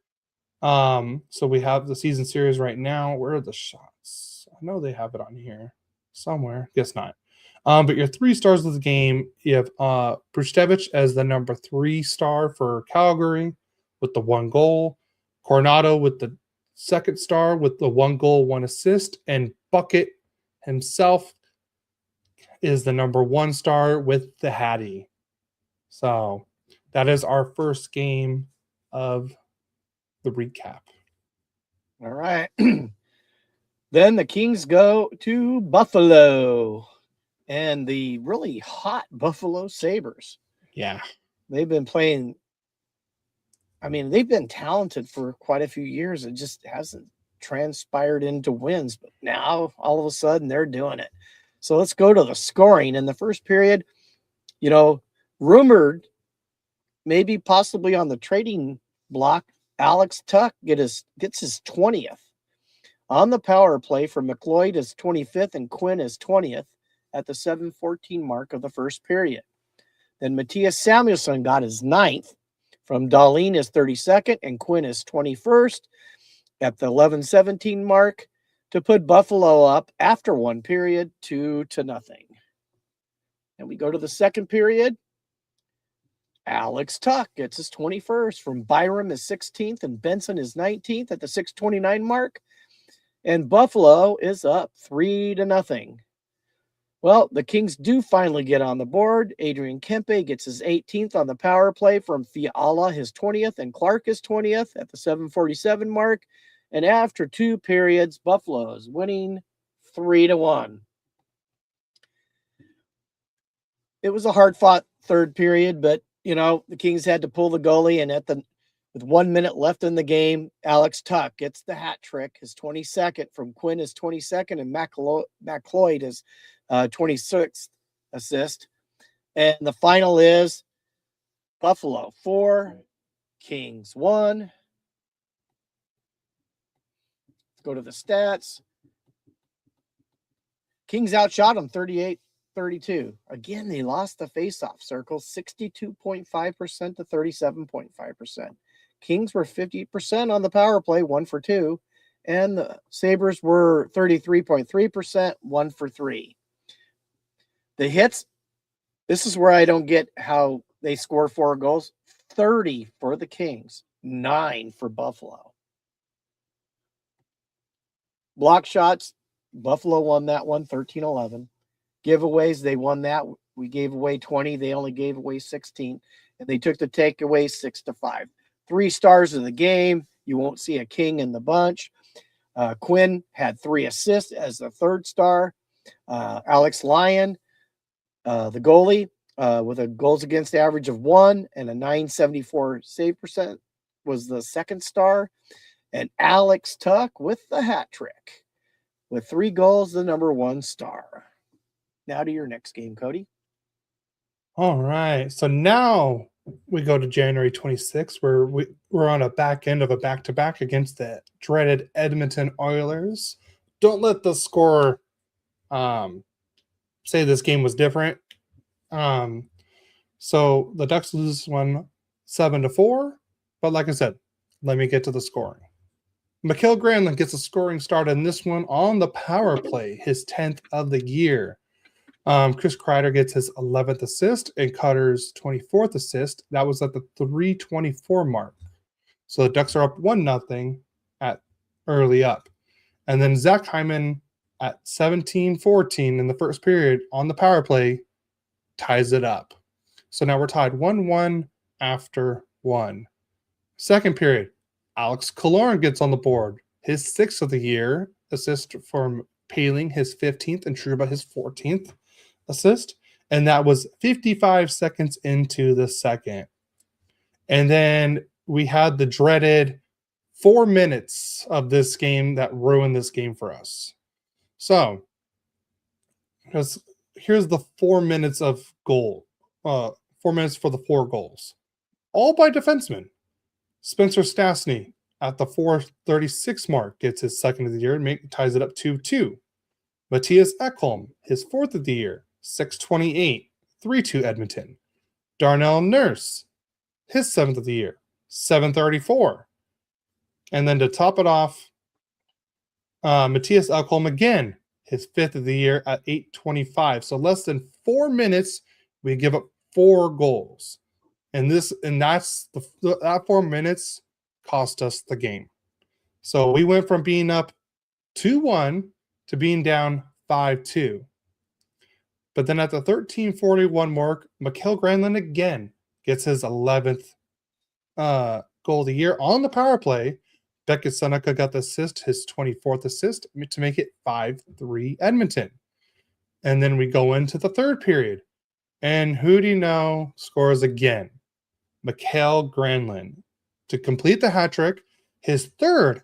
So we have the season series right now. Where are the shots? I know they have it on here somewhere. Guess not. But your 3 stars of the game, you have Brustevich as the number 3 star for Calgary with the 1 goal. Coronado with the 2nd star with the 1 goal, 1 assist. And Bucket himself is the number 1 star with the Hattie. So that is our first game of the recap. All right. Then the Kings go to Buffalo and the really hot Buffalo Sabres. Yeah. They've been playing. I mean, they've been talented for quite a few years. It just hasn't transpired into wins. But now, all of a sudden, they're doing it. So let's go to the scoring. In the first period, rumored maybe possibly on the trading block, Alex Tuck gets his 20th. On the power play for McLeod is 25th and Quinn is 20th at the 7:14 mark of the first period. Then Matthias Samuelsson got his 9th from Darlene is 32nd and Quinn is 21st at the 11:17 mark to put Buffalo up after one period 2-0. And we go to the second period. Alex Tuck gets his 21st from Byram is 16th and Benson is 19th at the 6:29 mark. And Buffalo is up 3-0. Well, the Kings do finally get on the board. Adrian Kempe gets his 18th on the power play from Fiala, his 20th, and Clark his 20th at the 7:47 mark. And after two periods, Buffalo is winning 3-1. It was a hard-fought third period, but the Kings had to pull the goalie, and with 1 minute left in the game, Alex Tuck gets the hat trick, his 22nd from Quinn, his 22nd, and McLeod his 26th assist. And the final is Buffalo 4, Kings 1. Let's go to the stats. Kings outshot them 38-32. Again, they lost the faceoff circle 62.5% to 37.5%. Kings were 50% on the power play, 1 for 2, and the Sabres were 33.3%, 1 for 3. The hits, this is where I don't get how they score 4 goals. 30 for the Kings, 9 for Buffalo. Block shots, Buffalo won that one, 13-11. Giveaways, they won that. We gave away 20. They only gave away 16. And they took the takeaway 6-5. 3 stars of the game. You won't see a King in the bunch. Quinn had 3 assists as the third star. Alex Lyon, the goalie, with a goals against average of 1 and a .974 save percent, was the second star. And Alex Tuck with the hat trick. With 3 goals, the number 1 star. Now to your next game, Cody. All right. So now we go to January 26th, where we're on a back end of a back-to-back against the dreaded Edmonton Oilers. Don't let the score say this game was different. So the Ducks lose one 7-4. But like I said, let me get to the scoring. Mikael Granlund gets a scoring start in this one on the power play, his 10th of the year. Chris Kreider gets his 11th assist and Cutter's 24th assist. That was at the 3:24 mark. So the Ducks are up 1-0 at early up. And then Zach Hyman at 17:14 in the first period on the power play ties it up. So now we're tied 1-1 after 1. Second period, Alex Killorn gets on the board. His 6th of the year assist from Paling, his 15th, and Trouba his 14th assist. And that was 55 seconds into the second. And then we had the dreaded 4 minutes of this game that ruined this game for us. So, here's the 4 minutes of goal. 4 minutes for the 4 goals. All by defensemen. Spencer Stastny at the 4:36 mark gets his 2nd of the year and ties it up 2-2. Matthias Ekholm, his 4th of the year, 6:28, 3-2 Edmonton. Darnell Nurse, his 7th of the year, 7:34. And then to top it off, Matthias Ekholm again, his 5th of the year at 8:25. So less than 4 minutes, we give up 4 goals. And that 4 minutes cost us the game. So we went from being up 2-1 to being down 5-2. But then at the 13:41 mark, Mikael Granlund again gets his 11th goal of the year on the power play. Beckett Seneca got the assist, his 24th assist, to make it 5-3 Edmonton. And then we go into the third period. And who do you know scores again? Mikael Granlund to complete the hat trick, his 3rd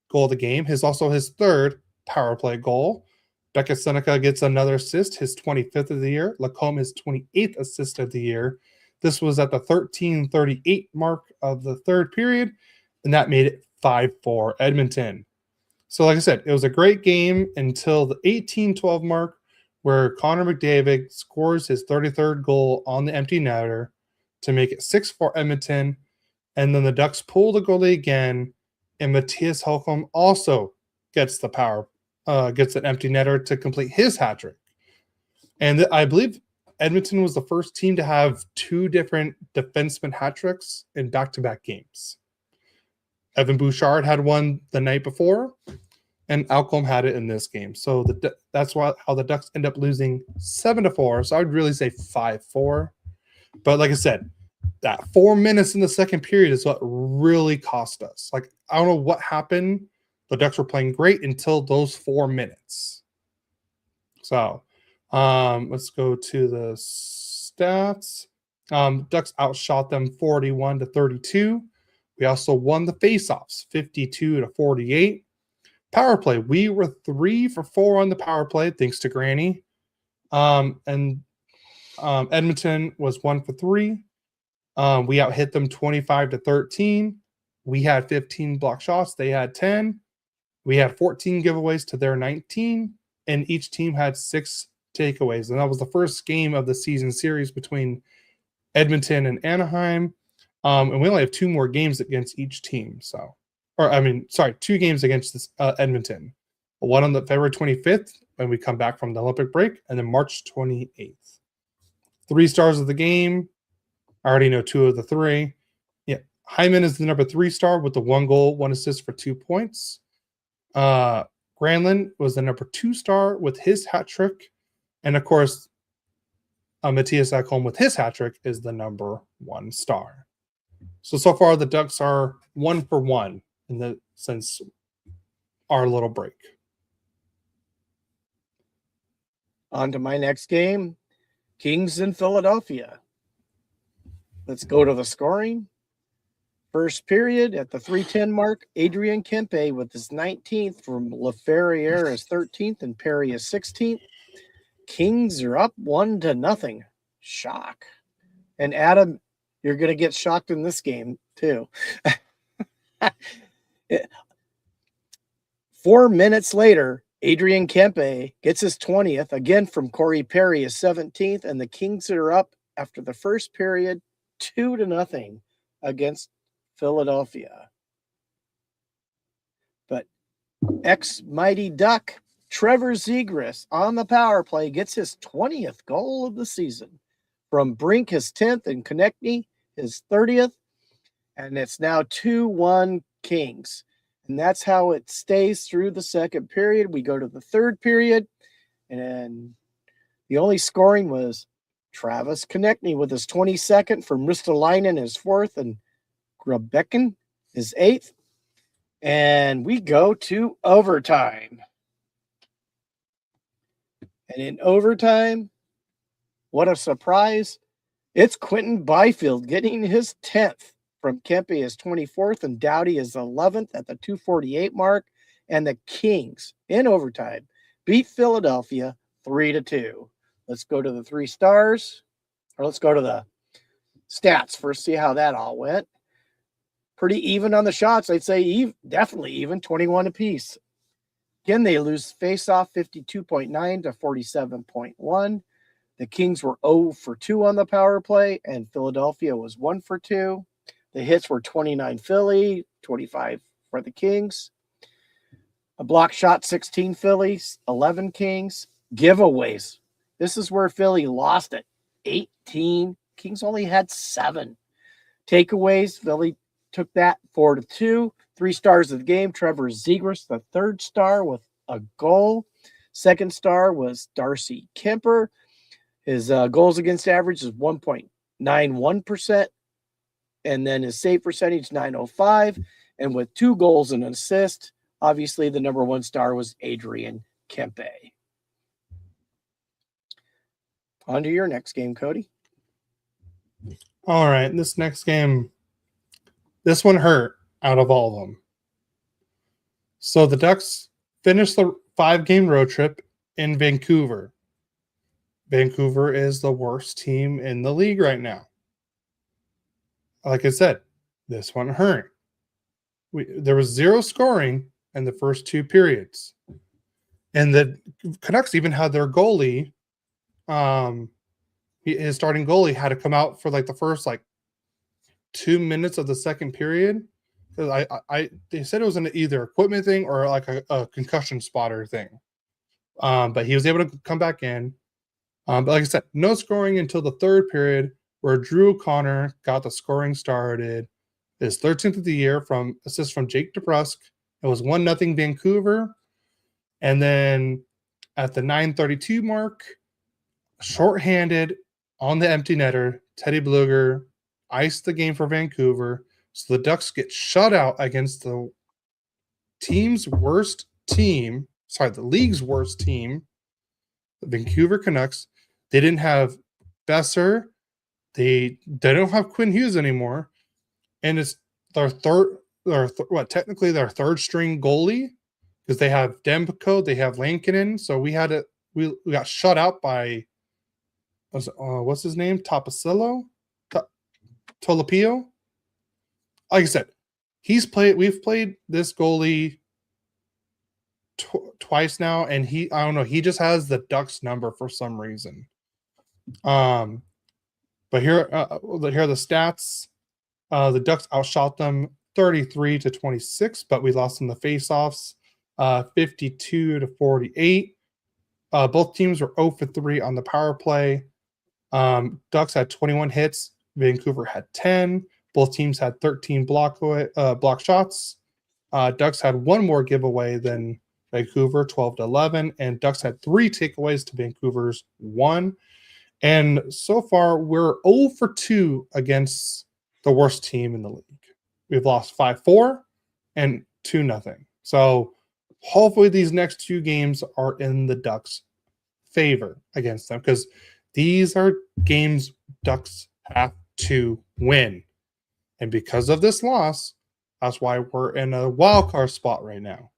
goal of the game, also his 3rd power play goal. Beckett Seneca gets another assist, his 25th of the year. Lacombe, his 28th assist of the year. This was at the 13:38 mark of the third period, and that made it 5-4 Edmonton. So like I said, it was a great game until the 18:12 mark, where Connor McDavid scores his 33rd goal on the empty netter to make it 6-4 Edmonton. And then the Ducks pull the goalie again, and Matthias Holcomb also gets gets an empty netter to complete his hat trick. And I believe Edmonton was the first team to have 2 different defenseman hat tricks in back-to-back games. Evan Bouchard had one the night before, and Alcombe had it in this game. So that's how the Ducks end up losing 7-4. So I would really say 5-4. But like I said, that 4 minutes in the second period is what really cost us. Like, I don't know what happened. The Ducks were playing great until those 4 minutes. So let's go to the stats. Ducks outshot them 41-32. We also won the faceoffs 52-48. Power play, we were 3 for 4 on the power play, thanks to Granny. And Edmonton was 1 for 3. We out-hit them 25-13. We had 15 block shots. They had 10. We had 14 giveaways to their 19. And each team had 6 takeaways. And that was the first game of the season series between Edmonton and Anaheim. And we only have 2 more games against each team. 2 games against Edmonton. One on the February 25th when we come back from the Olympic break, and then March 28th. 3 stars of the game. I already know 2 of the 3. Yeah, Hyman is the number 3 star with the 1 goal, 1 assist for 2 points. Granlund was the number 2 star with his hat trick. And of course, Matthias Ekholm with his hat trick is the number 1 star. So far the Ducks are 1 for 1 since our little break. On to my next game, Kings in Philadelphia. Let's go to the scoring. First period at the 3:10 mark, Adrian Kempe with his 19th from Laferriere his 13th and Perry his 16th. Kings are up 1-0. Shock. And Adam, you're going to get shocked in this game too. 4 minutes later, Adrian Kempe gets his 20th, again from Corey Perry his 17th, and the Kings are up after the first period 2-0 against Philadelphia. But ex-Mighty Duck Trevor Zegras on the power play gets his 20th goal of the season. From Brink his 10th and Konechny his 30th. And it's now 2-1 Kings. And that's how it stays through the second period. We go to the third period. And the only scoring was Travis Konechny with his 22nd, from Ristolainen his 4th, and Grebecken his 8th. And we go to overtime. And in overtime, what a surprise. It's Quentin Byfield getting his 10th, from Kempe his 24th and Doughty his 11th at the 2:48 mark. And the Kings, in overtime, beat Philadelphia 3-2. Let's go to the 3 stars, or let's go to the stats first, see how that all went. Pretty even on the shots. I'd say definitely even, 21 apiece. Again, they lose face-off 52.9 to 47.1. The Kings were 0 for 2 on the power play, and Philadelphia was 1 for 2. The hits were 29 Philly, 25 for the Kings. A block shot, 16 Phillies, 11 Kings. Giveaways. This is where Philly lost it. 18. Kings only had 7. Takeaways, Philly took that 4-2. 3 stars of the game, Trevor Zegras, the 3rd star with a goal. 2nd star was Darcy Kemper. His goals against average is 1.91%. And then his save percentage, 905. And with 2 goals and an assist, obviously the number 1 star was Adrian Kempe. On to your next game, Cody. All right, this next game, this one hurt out of all of them. So the Ducks finished the 5-game road trip in Vancouver. Vancouver is the worst team in the league right now. Like I said, this one hurt. There was 0 scoring in the first 2 periods. And the Canucks even had their goalie, his starting goalie had to come out for like the first 2 minutes of the second period because they said it was an either equipment thing or like a concussion spotter thing. But he was able to come back in. But like I said, no scoring until the third period, where Drew O'Connor got the scoring started. His 13th of the year from assist from Jake DeBrusk. It was 1-0 Vancouver. And then at the 9:32 mark, shorthanded on the empty netter, Teddy Bluger iced the game for Vancouver. So the Ducks get shut out against the league's worst team, the Vancouver Canucks. They didn't have Besser. They don't have Quinn Hughes anymore. And it's technically their third string goalie because they have Demko, they have Lankinen. So we got shut out by what's his name? Tolapio. Like I said, we've played this goalie twice now, and I don't know, he just has the Ducks number for some reason. But here are the stats. The Ducks outshot them 33-26, but we lost in the faceoffs 52-48. Both teams were 0 for 3 on the power play. Ducks had 21 hits. Vancouver had 10. Both teams had 13 block shots. Ducks had one more giveaway than Vancouver, 12-11, and Ducks had 3 takeaways to Vancouver's 1. And so far, we're 0 for 2 against the worst team in the league. We've lost 5-4 and 2-0. So hopefully these next 2 games are in the Ducks' favor against them, because these are games Ducks have to win. And because of this loss, that's why we're in a wild card spot right now.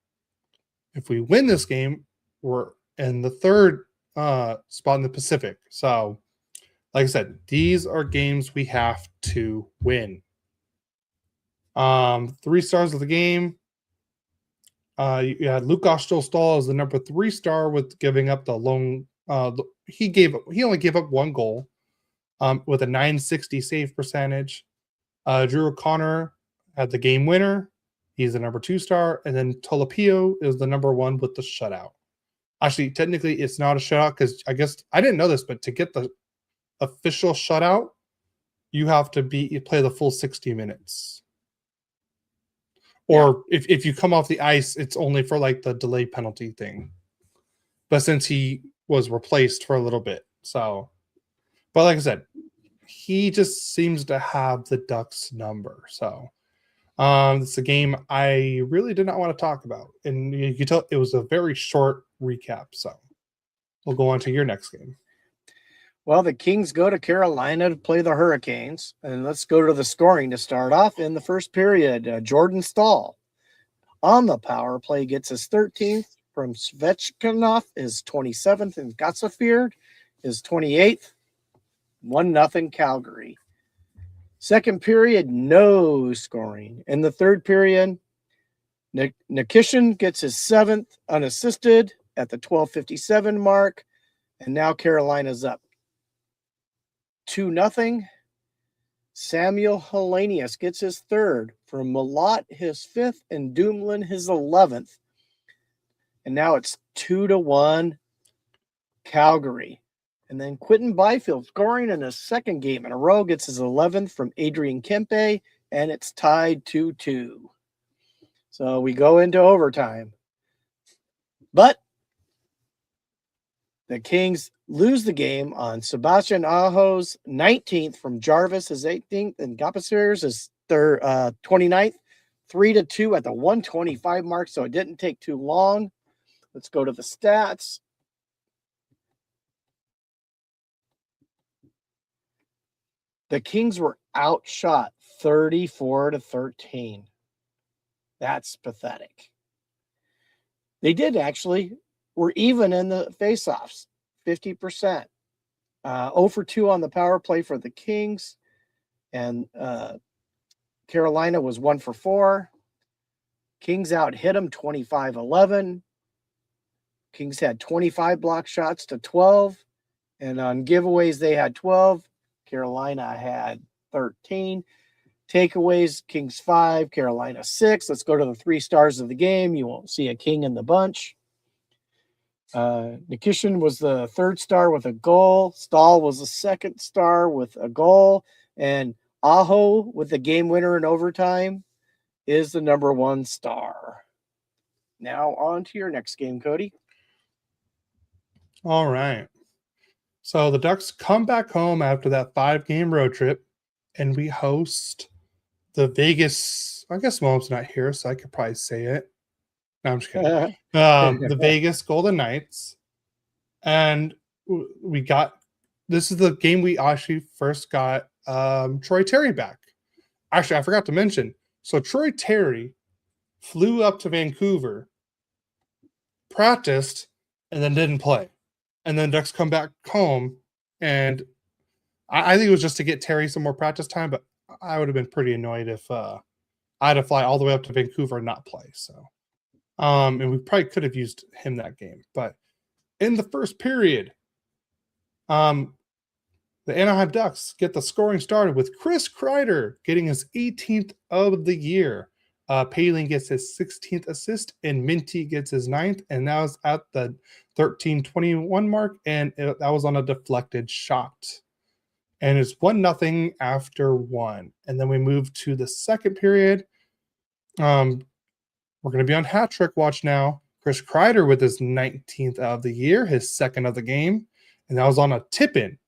If we win this game, we're in the third spot in the Pacific. So, like I said, these are games we have to win. 3 stars of the game. You had Lukas Ståhl as the number 3 star with giving up the lone. He only gave up 1 goal with a .960 save percentage. Drew O'Connor had the game winner. He's the number 2 star. And then Tolapio is the number 1 with the shutout. Actually, technically, it's not a shutout because I guess I didn't know this, but to get the official shutout, you have to play the full 60 minutes. Or if you come off the ice, it's only for like the delay penalty thing. But since he was replaced for a little bit, but like I said, he just seems to have the Ducks number. So it's a game I really did not want to talk about. And you can tell it was a very short recap. So we'll go on to your next game. Well, the Kings go to Carolina to play the Hurricanes. And let's go to the scoring to start off. In the first period, Jordan Staal on the power play gets his 13th from Svechnikov, his 27th, and Gatsafird, his 28th. 1-0 Calgary. Second period, no scoring. In the third period, Nikishin gets his 7th unassisted at the 12:57 mark. And now Carolina's up 2-0. Samuel Hellenius gets his 3rd, from Malott his 5th, and Dumoulin his 11th. And now it's 2-1 Calgary. And then Quinton Byfield scoring in his 2nd game in a row gets his 11th from Adrian Kempe, and it's tied 2-2. So we go into overtime. But the Kings lose the game on Sebastian Aho's 19th from Jarvis, his 18th, and Gapasir's his 29th, 3-2 at the 125 mark, so it didn't take too long. Let's go to the stats. The Kings were outshot 34-13. That's pathetic. They did were even in the faceoffs, 50%. 0 for 2 on the power play for the Kings. And Carolina was 1 for 4. Kings out hit them 25-11. Kings had 25 block shots to 12. And on giveaways, they had 12. Carolina had 13. Takeaways, Kings 5, Carolina 6. Let's go to the 3 stars of the game. You won't see a king in the bunch. Nikishin was the 3rd star with a goal. Stahl was the 2nd star with a goal. And Aho with the game winner in overtime is the number 1 star. Now on to your next game, Cody. All right. So the Ducks come back home after that 5-game road trip, and we host the Vegas. I guess Mom's not here, so I could probably say it. No, I'm just kidding. The Vegas Golden Knights. And we got, this is the game we actually first got Troy Terry back. Actually, I forgot to mention. So Troy Terry flew up to Vancouver, practiced, and then didn't play. And then Ducks come back home, and I think it was just to get Terry some more practice time, but I would have been pretty annoyed if I had to fly all the way up to Vancouver and not play. So, and we probably could have used him that game. But in the first period, the Anaheim Ducks get the scoring started with Chris Kreider getting his 18th of the year. Paling gets his 16th assist, and Minty gets his 9th, and that was at the 13:21 mark, and that was on a deflected shot. And it's 1-0 after 1. And then we move to the second period. We're going to be on hat trick watch now. Chris Kreider with his 19th of the year, his 2nd of the game, and that was on a tip-in.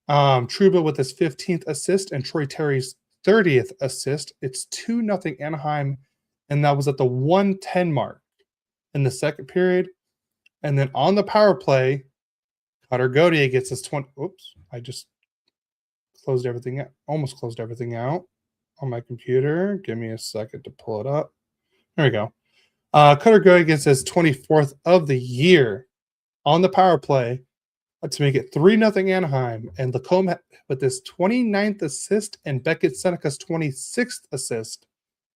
Trouba with his 15th assist and Troy Terry's 30th assist. It's 2-0 Anaheim, and that was at the 1:10 mark in the second period. And then on the power play, Cutter Gauthier gets his 20. Oops, I just closed everything out. Almost closed everything out on my computer. Give me a second to pull it up. There we go. Cutter Gauthier gets his 24th of the year on the power play to make it 3-0 Anaheim. And Lacombe with his 29th assist and Beckett Seneca's 26th assist.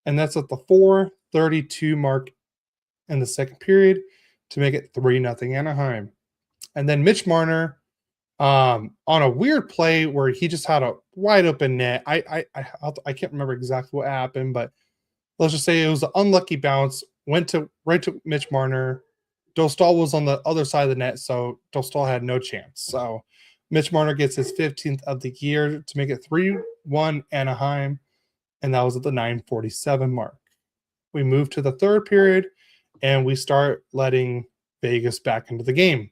And that's at the 4:32 mark in the second period to make it 3-0 Anaheim. And then Mitch Marner on a weird play where he just had a wide open net. I can't remember exactly what happened, but let's just say it was an unlucky bounce, went to right to Mitch Marner. Dostal was on the other side of the net, so Dostal had no chance. So Mitch Marner gets his 15th of the year to make it 3-1 Anaheim, and that was at the 9:47 mark. We move to the third period, and we start letting Vegas back into the game.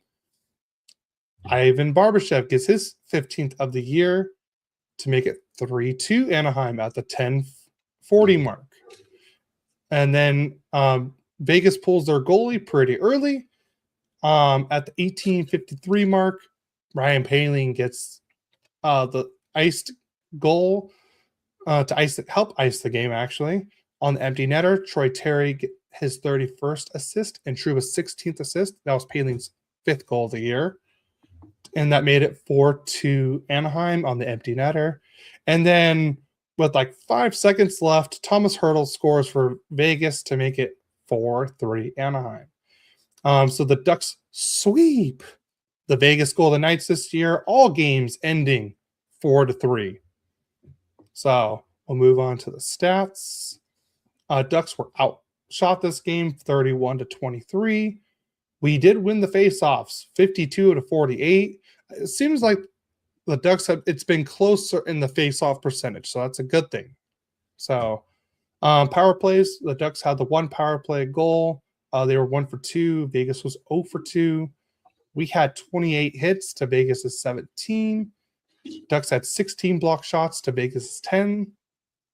Ivan Barbashev gets his 15th of the year to make it 3-2 Anaheim at the 10:40 mark. And then Vegas pulls their goalie pretty early. At the 18:53 mark, Ryan Paling gets the iced goal to help ice the game, actually. On the empty netter, Troy Terry get his 31st assist and Trouba's 16th assist. That was Paling's 5th goal of the year. And that made it 4-2 Anaheim on the empty netter. And then with like 5 seconds left, Thomas Hertl scores for Vegas to make it 4-3 Anaheim. So the Ducks sweep the Vegas Golden Knights this year, all games ending 4-3. So we'll move on to the stats. Ducks were outshot this game 31-23. We did win the faceoffs 52-48. It seems like the Ducks it's been closer in the faceoff percentage, so that's a good thing. So power plays, the Ducks had the 1 power play goal. They were 1 for 2. Vegas was 0 for 2. We had 28 hits to Vegas' 17. Ducks had 16 block shots to Vegas' 10.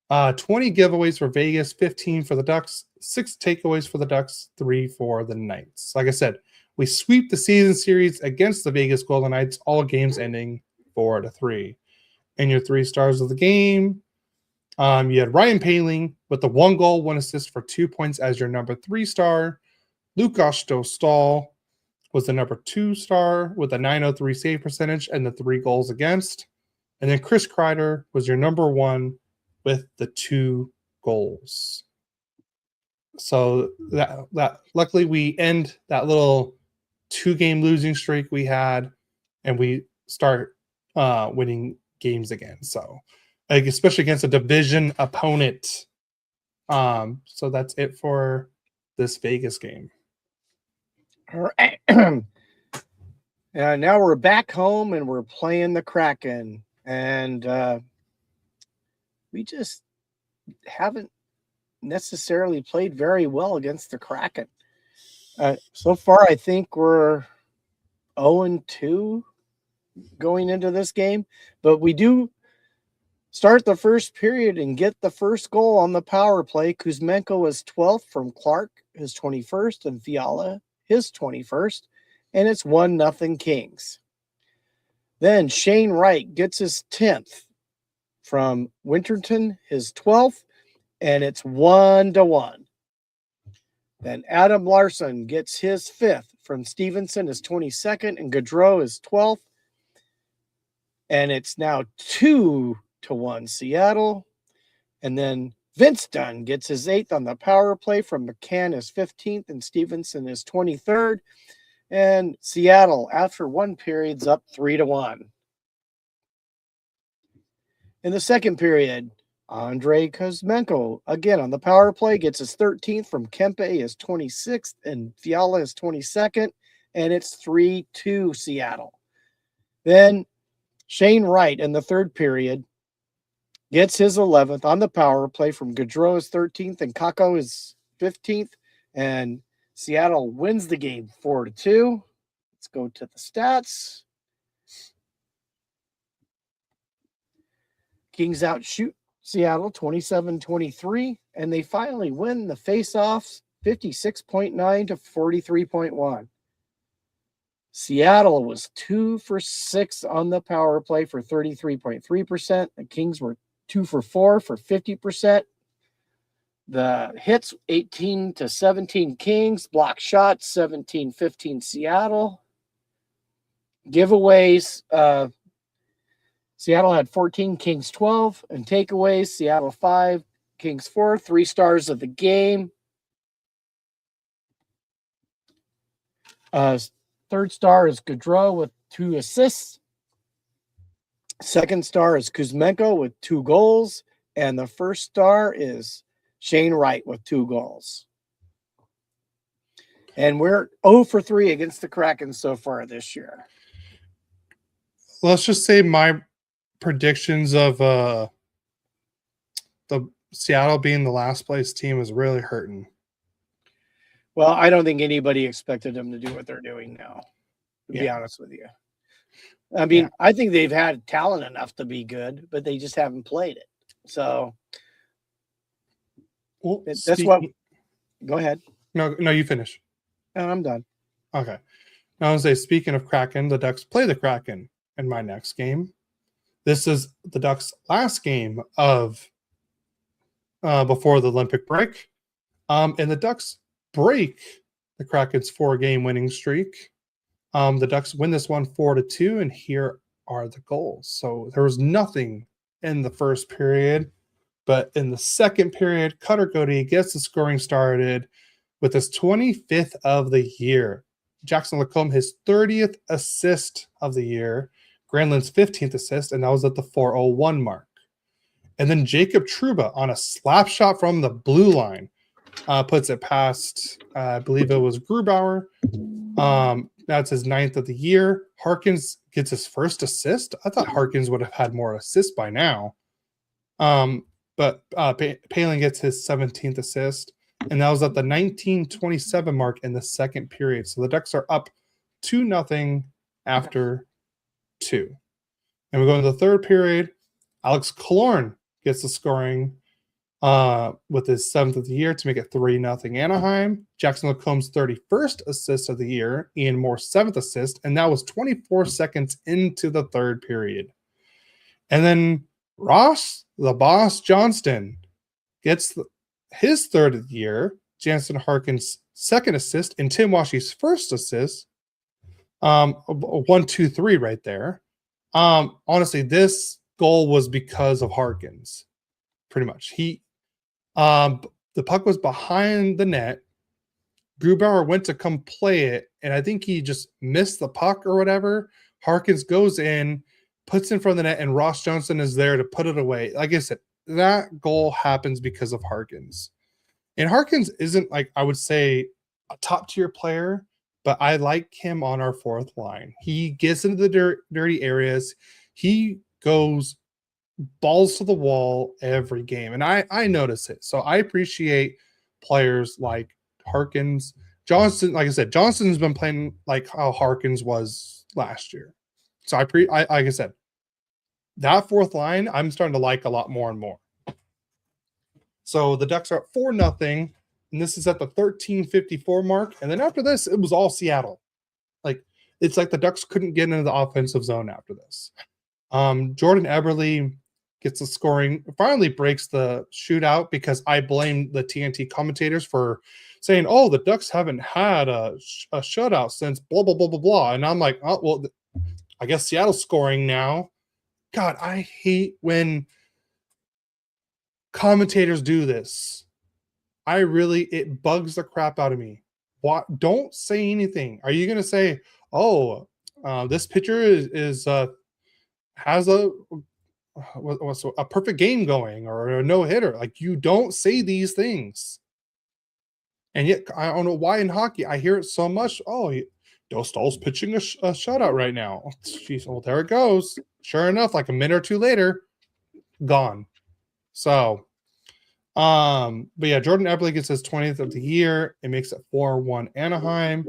20 giveaways for Vegas, 15 for the Ducks, 6 takeaways for the Ducks, 3 for the Knights. Like I said, we sweep the season series against the Vegas Golden Knights, all games ending 4-3. And your 3 stars of the game, you had Ryan Paling with the 1 goal, 1 assist for 2 points as your number 3 star. Lukas Dostal was the number 2 star with a .903 save percentage and the 3 goals against. And then Chris Kreider was your number 1 with the 2 goals. So that luckily we end that little 2-game losing streak we had, and we start winning games again. So like especially against a division opponent. So that's it for this Vegas game. All right. Now we're back home and we're playing the Kraken, and we just haven't necessarily played very well against the Kraken. So far, I think we're 0-2 going into this game, but we do start the first period and get the first goal on the power play. Kuzmenko was 12th from Clark, his 21st, and Fiala, his 21st, and it's 1-0 Kings. Then Shane Wright gets his 10th from Winterton, his 12th, and it's 1-1. Then Adam Larson gets his 5th from Stevenson, his 22nd, and Gaudreau is 12th. And it's now 2-1 Seattle. And then Vince Dunn gets his 8th on the power play from McCann, his 15th, and Stevenson is 23rd. And Seattle, after one period's up 3-1. In the second period, Andrei Kuzmenko, again on the power play, gets his 13th from Kempe, his 26th, and Fiala, his 22nd, and it's 3-2 Seattle. Then Shane Wright in the third period gets his 11th on the power play from Gaudreau, his 13th, and Kakko, his 15th, and Seattle wins the game 4-2. Let's go to the stats. Kings outshoot Seattle 27-23, and they finally win the faceoffs 56.9 to 43.1. Seattle was 2 for 6 on the power play for 33.3%. The Kings were 2 for 4 for 50%. The hits 18-17 Kings, block shots 17-15 Seattle. Giveaways, Seattle had 14, Kings 12, and takeaways, Seattle 5, Kings 4, 3 stars of the game. Third star is Gaudreau with 2 assists. Second star is Kuzmenko with 2 goals. And the first star is Shane Wright with 2 goals. And we're 0 for 3 against the Kraken so far this year. Let's just say my predictions of the Seattle being the last place team is really hurting. Well, I don't think anybody expected them to do what they're doing now, to be honest with you. I mean, I think they've had talent enough to be good, but they just haven't played it. So that's what. Go ahead. No, you finish. No, I'm done. Okay. Now, I was say, speaking of Kraken, the Ducks play the Kraken in my next game. This is the Ducks' last game of before the Olympic break. And the Ducks break the Kraken's 4-game winning streak. The Ducks win this one 4-2, and here are the goals. So there was nothing in the first period, but in the second period, Cutter Godey gets the scoring started with his 25th of the year. Jackson Lacombe, his 30th assist of the year. Granlund's 15th assist, and that was at the 4:01 mark. And then Jacob Trouba on a slap shot from the blue line puts it past, I believe it was Grubauer. That's his 9th of the year. Harkins gets his first assist. I thought Harkins would have had more assists by now. But Palin gets his 17th assist, and that was at the 19:27 mark in the second period. So the Ducks are up 2-0 after 2. And we go into the third period. Alex Killorn gets the scoring with his 7th of the year to make it 3-0 Anaheim. Jackson Lacombe's 31st assist of the year. Ian Moore's 7th assist. And that was 24 seconds into the third period. And then Ross, the boss Johnston, gets his 3rd of the year. Jansen Harkin's 2nd assist and Tim Washy's 1st assist. 1-2-3 right there. Honestly, this goal was because of Harkins, pretty much. The puck was behind the net. Grubauer went to come play it, and I think he just missed the puck or whatever. Harkins goes in, puts in front of the net, and Ross Johnson is there to put it away. Like I said, that goal happens because of Harkins. And Harkins isn't, like, I would say, a top tier player, but I like him on our fourth line. He gets into the dirty areas. He goes balls to the wall every game. And I notice it. So I appreciate players like Harkins. Johnson, like I said, Johnson's been playing like how Harkins was last year. So I like I said, that fourth line, I'm starting to like a lot more and more. So the Ducks are at 4-0, and this is at the 13:54 mark. And then after this, it was all Seattle. Like, it's like the Ducks couldn't get into the offensive zone after this. Jordan Eberle gets the scoring, finally breaks the shootout, because I blame the TNT commentators for saying, oh, the Ducks haven't had a shutout since blah, blah, blah, blah, blah. And I'm like, oh, well, I guess Seattle's scoring now. God, I hate when commentators do this. It bugs the crap out of me. What? Don't say anything. Are you going to say, oh, this pitcher has a perfect game going, or a no hitter? Like, you don't say these things. And yet, I don't know why in hockey I hear it so much. Oh, Dostal's pitching a shutout right now. Jeez, well, there it goes. Sure enough, like a minute or two later, gone. So, but yeah, Jordan Eberle gets his 20th of the year. It makes it 4-1 Anaheim.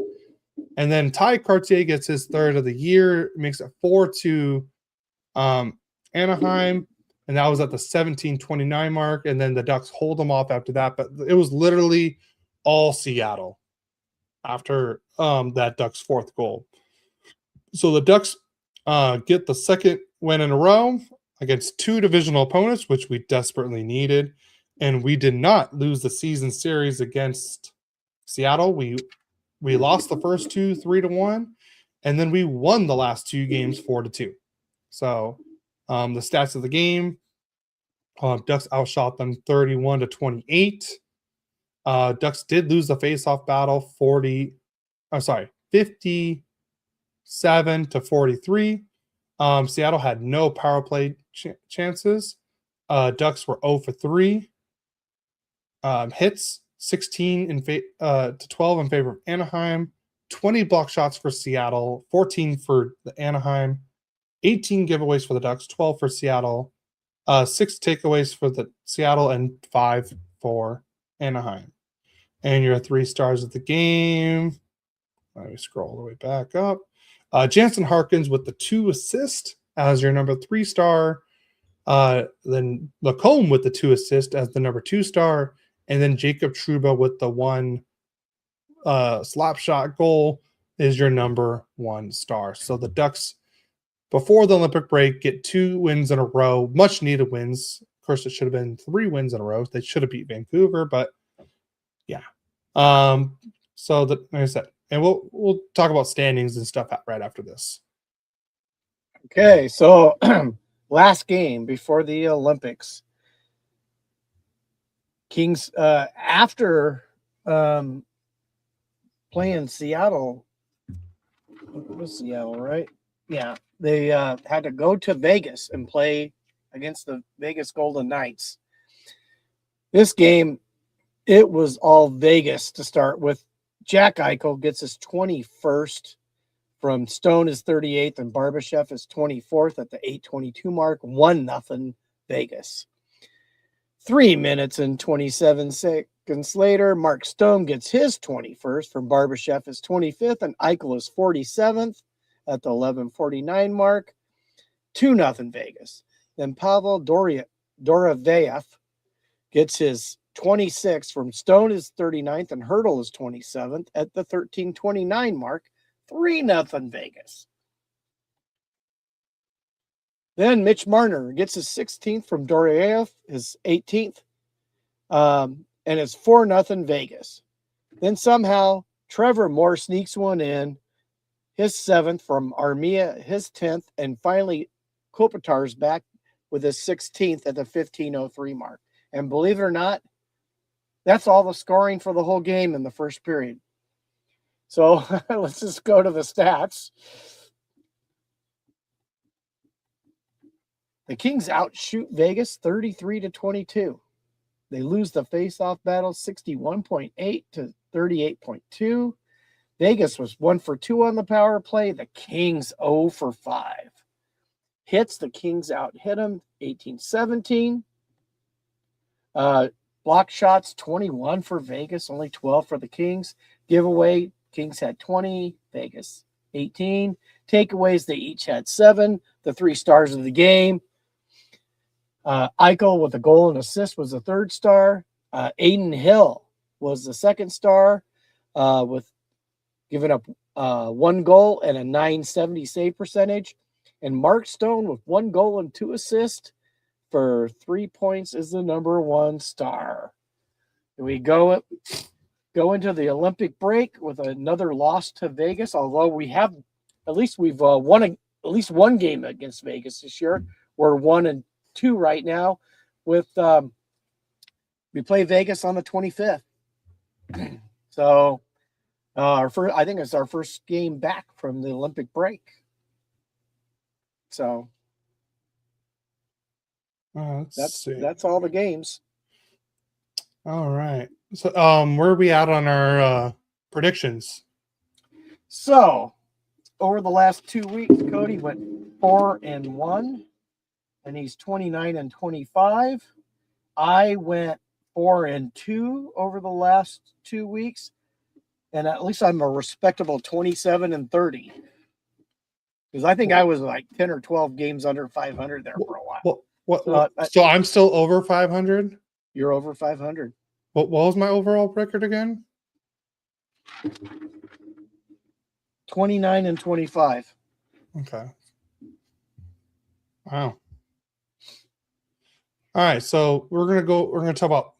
And then Ty Cartier gets his 3rd of the year. It makes it 4-2 Anaheim. And that was at the 17:29 mark. And then the Ducks hold them off after that. But it was literally all Seattle after that Ducks 4th goal. So the Ducks get the 2nd win in a row against 2 divisional opponents, which we desperately needed. And we did not lose the season series against Seattle. We lost the first 2 3-1, and then we won the last 2 games 4-2. So the stats of the game, Ducks outshot them 31-28. Ducks did lose the faceoff battle 57-43. Seattle had no power play chances. Ducks were 0 for 3. Hits 16 to 12 in favor of Anaheim. 20 block shots for Seattle, 14 for the Anaheim. 18 giveaways for the Ducks, 12 for Seattle. 6 takeaways for the Seattle, and 5 for Anaheim. And your 3 stars of the game. Let me scroll all the way back up. Jansen Harkins with the 2 assists as your number 3 star. Then Lacombe with the 2 assists as the number 2 star. And then Jacob Trouba with the 1 slap shot goal is your number 1 star. So the Ducks, before the Olympic break, get 2 wins in a row, much needed wins. Of course, it should have been 3 wins in a row. They should have beat Vancouver, but yeah. So like I said, and we'll talk about standings and stuff right after this. Okay, so last game before the Olympics. Kings, after playing Seattle, it was Seattle, right? Yeah, they had to go to Vegas and play against the Vegas Golden Knights. This game, it was all Vegas to start with. Jack Eichel gets his 21st from Stone, his 38th, and Barbashev his 24th at the 8:22 mark. 1-0 Vegas. 3 minutes and 27 seconds later, Mark Stone gets his 21st from Barbashev his 25th, and Eichel his 47th at the 11:49 mark. 2-0 Vegas. Then Pavel Dorofeyev gets his 26th from Stone his 39th, and Hurdle his 27th at the 13:29 mark. 3-0 Vegas. Then Mitch Marner gets his 16th from Dorofeyev, his 18th, and it's 4-0 Vegas. Then somehow Trevor Moore sneaks one in, his 7th from Armia, his 10th, and finally Kopitar's back with his 16th at the 15:03 mark. And believe it or not, that's all the scoring for the whole game in the first period. So let's just go to the stats. The Kings outshoot Vegas 33-22. They lose the face-off battle 61.8 to 38.2. Vegas was 1 for 2 on the power play. The Kings 0 for 5. Hits, the Kings out hit them 18-17. Block shots 21 for Vegas, only 12 for the Kings. Giveaway, Kings had 20, Vegas 18. Takeaways, they each had 7. The 3 stars of the game. Eichel with a goal and assist was the 3rd star. Aiden Hill was the 2nd star with giving up 1 goal and a .970 save percentage. And Mark Stone with 1 goal and 2 assists for 3 points is the number 1 star. We go into the Olympic break with another loss to Vegas, although we've won at least 1 game against Vegas this year. We're 1-2 right now. With we play Vegas on the 25th, so I think it's our first game back from the Olympic break. So that's all the games. All right. So where are we at on our predictions? So over the last 2 weeks, Cody went 4-1, and he's 29-25. I went 4-2 over the last 2 weeks, and at least I'm a respectable 27-30. Because I think I was like 10 or 12 games under 500 there for a while. So I'm still over 500? You're over 500. What was my overall record again? 29-25. Okay. Wow. All right, so we're gonna talk about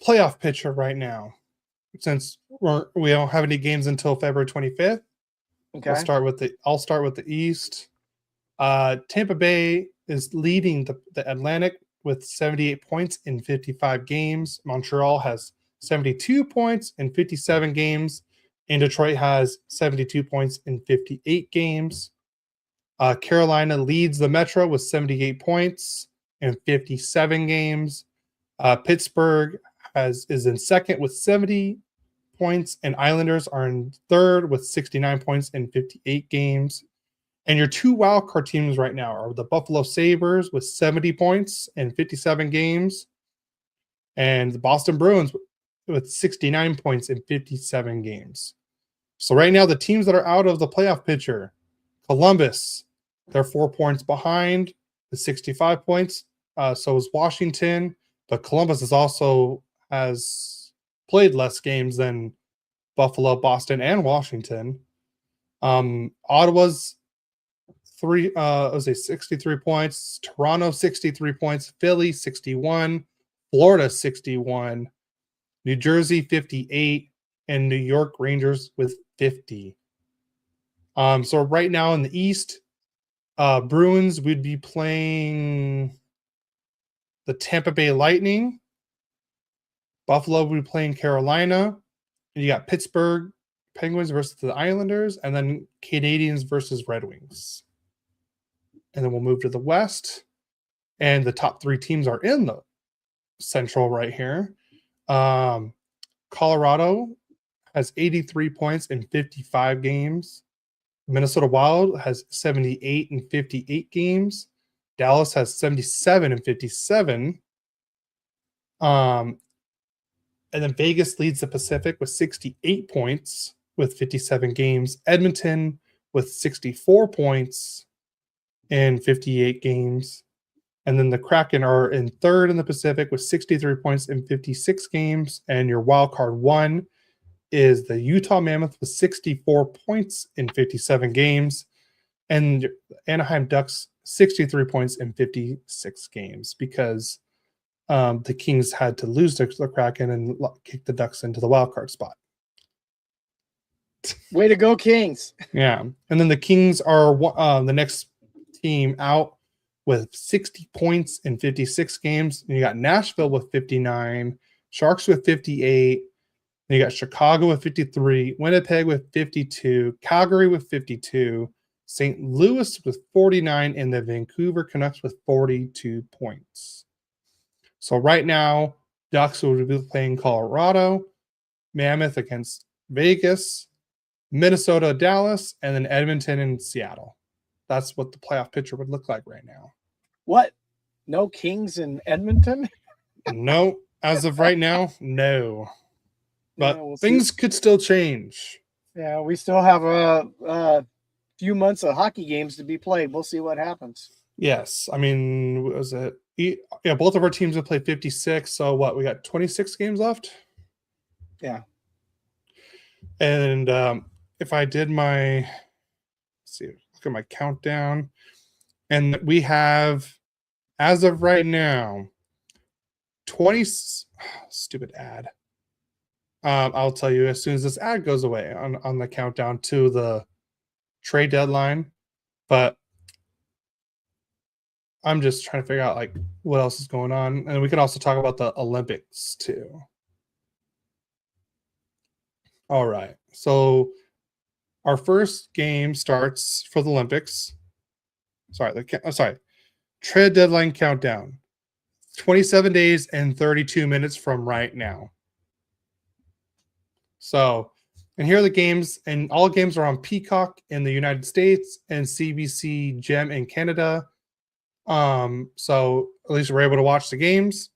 playoff picture right now. Since we don't have any games until February 25th. Okay. I'll start with the East. Tampa Bay is leading the Atlantic with 78 points in 55 games. Montreal has 72 points in 57 games. And Detroit has 72 points in 58 games. Carolina leads the Metro with 78 points in 57 games. Pittsburgh is in second with 70 points, and Islanders are in third with 69 points in 58 games. And your 2 wildcard teams right now are the Buffalo Sabres with 70 points in 57 games, and the Boston Bruins with 69 points in 57 games. So right now, the teams that are out of the playoff picture, Columbus, they're 4 points behind with 65 points. So is Washington, but Columbus has played less games than Buffalo, Boston, and Washington. Ottawa's 63 points. Toronto 63 points. Philly 61. Florida 61. New Jersey 58, and New York Rangers with 50. So right now in the East, Bruins would be playing the Tampa Bay Lightning. Buffalo will be playing Carolina. And you got Pittsburgh Penguins versus the Islanders, and then Canadiens versus Red Wings. And then we'll move to the West. And the top 3 teams are in the Central right here. Colorado has 83 points in 55 games. Minnesota Wild has 78 in 58 games. Dallas has 77 in 57. And then Vegas leads the Pacific with 68 points with 57 games. Edmonton with 64 points in 58 games. And then the Kraken are in third in the Pacific with 63 points in 56 games. And your wild card 1 is the Utah Mammoth with 64 points in 57 games. And Anaheim Ducks 63 points in 56 games because the Kings had to lose to the Kraken and kick the Ducks into the wild card spot. Way to go, Kings. Yeah. And then the Kings are the next team out with 60 points in 56 games. And you got Nashville with 59, Sharks with 58. And you got Chicago with 53, Winnipeg with 52, Calgary with 52, St. Louis with 49, and the Vancouver Canucks with 42 points. So right now, Ducks will be playing Colorado, Mammoth against Vegas, Minnesota, Dallas, and then Edmonton and Seattle. That's what the playoff picture would look like right now. What? No Kings in Edmonton? No, as of right now, no. But we'll things see. could still change. Yeah, we still have a few months of hockey games to be played. We'll see what happens. Yes, I mean, what was it? Yeah, both of our teams have played 56. So what? We got 26 games left. Yeah. And if I did my, let's see, look at my countdown, and we have, as of right now, 20. Stupid ad. I'll tell you as soon as this ad goes away on the countdown to the trade deadline. But I'm just trying to figure out like what else is going on, and we can also talk about the Olympics too. All right, so our first game starts for the Olympics. Sorry, trade deadline countdown. 27 days and 32 minutes from right now. So, and here are the games, and all games are on Peacock in the United States and CBC Gem in Canada. So at least we're able to watch the games.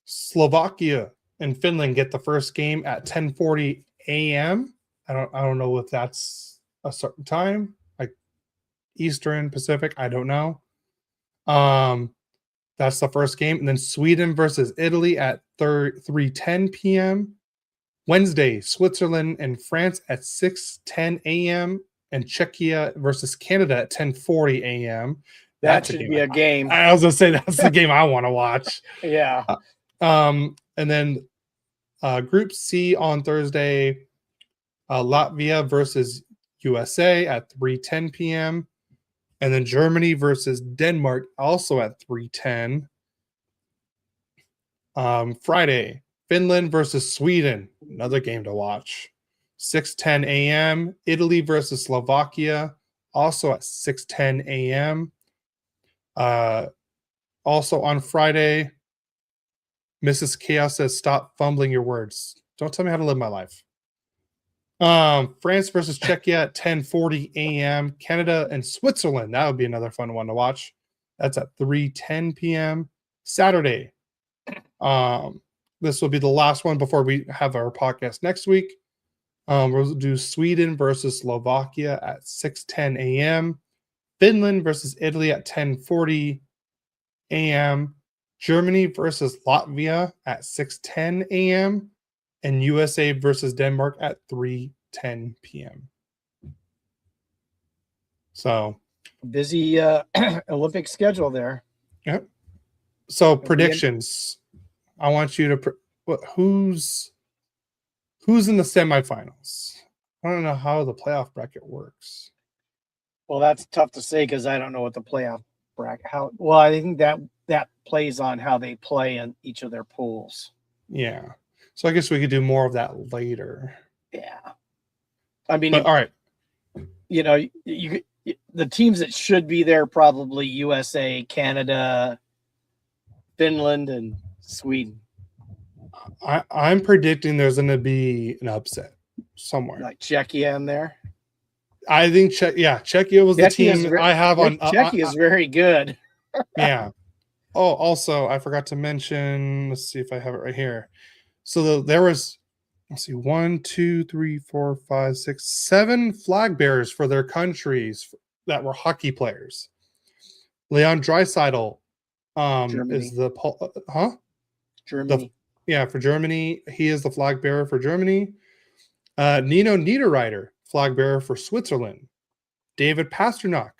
Slovakia and Finland get the first game at 10:40 a.m. I don't know if that's a certain time, like Eastern, Pacific. I don't know. That's the first game, and then Sweden versus Italy at 3:10 p.m. Wednesday, Switzerland and France at 6:10 a.m. and Czechia versus Canada at 10:40 a.m. That should be a game. I was gonna say that's the game I want to watch. Yeah. And then Group C on Thursday, Latvia versus USA at 3:10 p.m. And then Germany versus Denmark also at 3:10. Friday, Finland versus Sweden, another game to watch. 6:10 a.m. Italy versus Slovakia, also at 6:10 a.m. Also on Friday, Mrs. Chaos says, "Stop fumbling your words. Don't tell me how to live my life." France versus Czechia at 10:40 a.m. Canada and Switzerland. That would be another fun one to watch. That's at 3:10 p.m. Saturday. This will be the last one before we have our podcast next week. We'll do Sweden versus Slovakia at 6:10 a.m. Finland versus Italy at 10:40 a.m. Germany versus Latvia at 6:10 a.m. and USA versus Denmark at 3:10 p.m. So busy Olympic schedule there. Yep. So predictions. I want you to who's in the semifinals. I don't know how the playoff bracket works. Well, that's tough to say because I don't know what the playoff bracket. Well, I think that plays on how they play in each of their pools. Yeah. So I guess we could do more of that later. Yeah. I mean, all right. You know, the teams that should be there probably USA, Canada, Finland, and Sweden. I'm predicting there's going to be an upset somewhere. Like Czechia in there. I think Czechia was the team I have on. Czechia is very good. Yeah. Oh, also, I forgot to mention. Let's see if I have it right here. So there was, let's see, 1, 2, 3, 4, 5, 6, 7 flag bearers for their countries that were hockey players. Leon Draisaitl is the Germany. For Germany, he is the flag bearer for Germany. Nino Niederreiter, flag bearer for Switzerland. David Pastrnak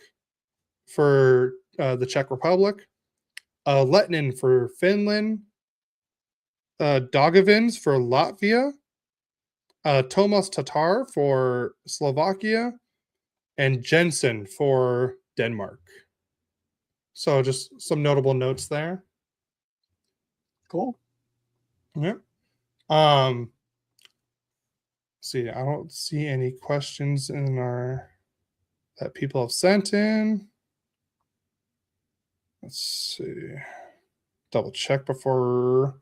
for the Czech Republic. Lettinen for Finland. Dogovins for Latvia. Tomas Tatar for Slovakia. And Jensen for Denmark. So just some notable notes there. Cool. Yeah. See, I don't see any questions in our that people have sent in. Let's see. Double check before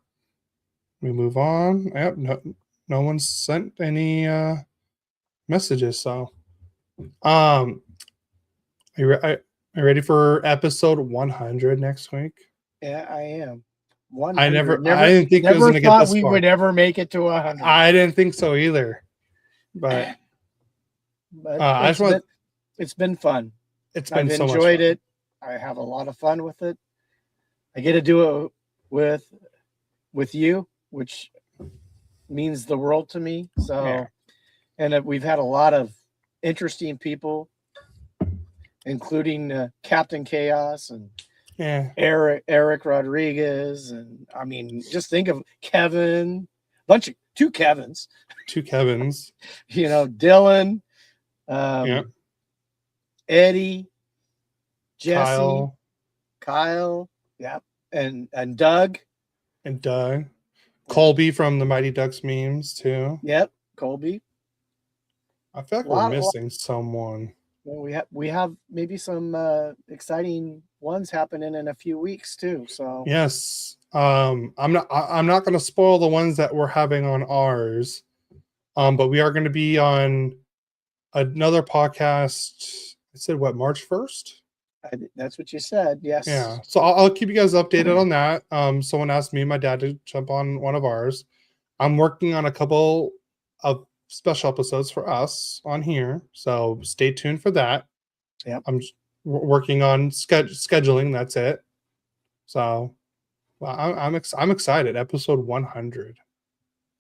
we move on. Yep, no one's sent any messages. So, are you ready for episode 100 next week? Yeah, I am. I 100. didn't think it was going to get thought this we far. would ever make it to 100. I didn't think so either. But it's been fun. I've so enjoyed it. I have a lot of fun with it. I get to do it with you, which means the world to me. So, yeah. And we've had a lot of interesting people, including Captain Chaos and Eric Rodriguez, and I mean, just think of Kevin, two Kevins, you know, Dylan, Eddie, Jesse, Kyle, yeah, and Doug, Colby from the Mighty Ducks memes too. Yep, Colby. I feel like we're missing someone. Well, we have maybe some exciting ones happening in a few weeks too. So yes, I'm not going to spoil the ones that we're having on ours, but we are going to be on another podcast. I said what, March 1st? That's what you said. Yes. Yeah. So I'll keep you guys updated on that. Someone asked me and my dad to jump on one of ours. I'm working on a couple of special episodes for us on here, so stay tuned for that. Yep. I'm working on scheduling. That's it. So, well, I'm excited. Episode 100.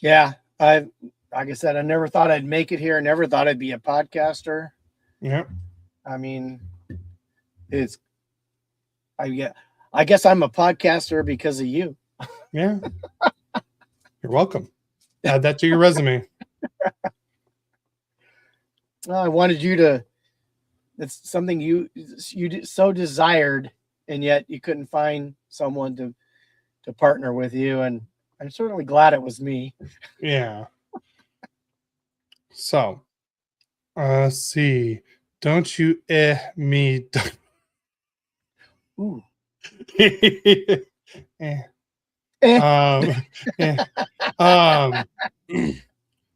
Yeah, like I said, I never thought I'd make it here. I never thought I'd be a podcaster. Yeah. I mean, I guess I'm a podcaster because of you. Yeah. You're welcome. Add that to your resume. I wanted you to. It's something you so desired, and yet you couldn't find someone to partner with you, and I'm certainly glad it was me. Yeah. So, let's see. Don't you me? Ooh.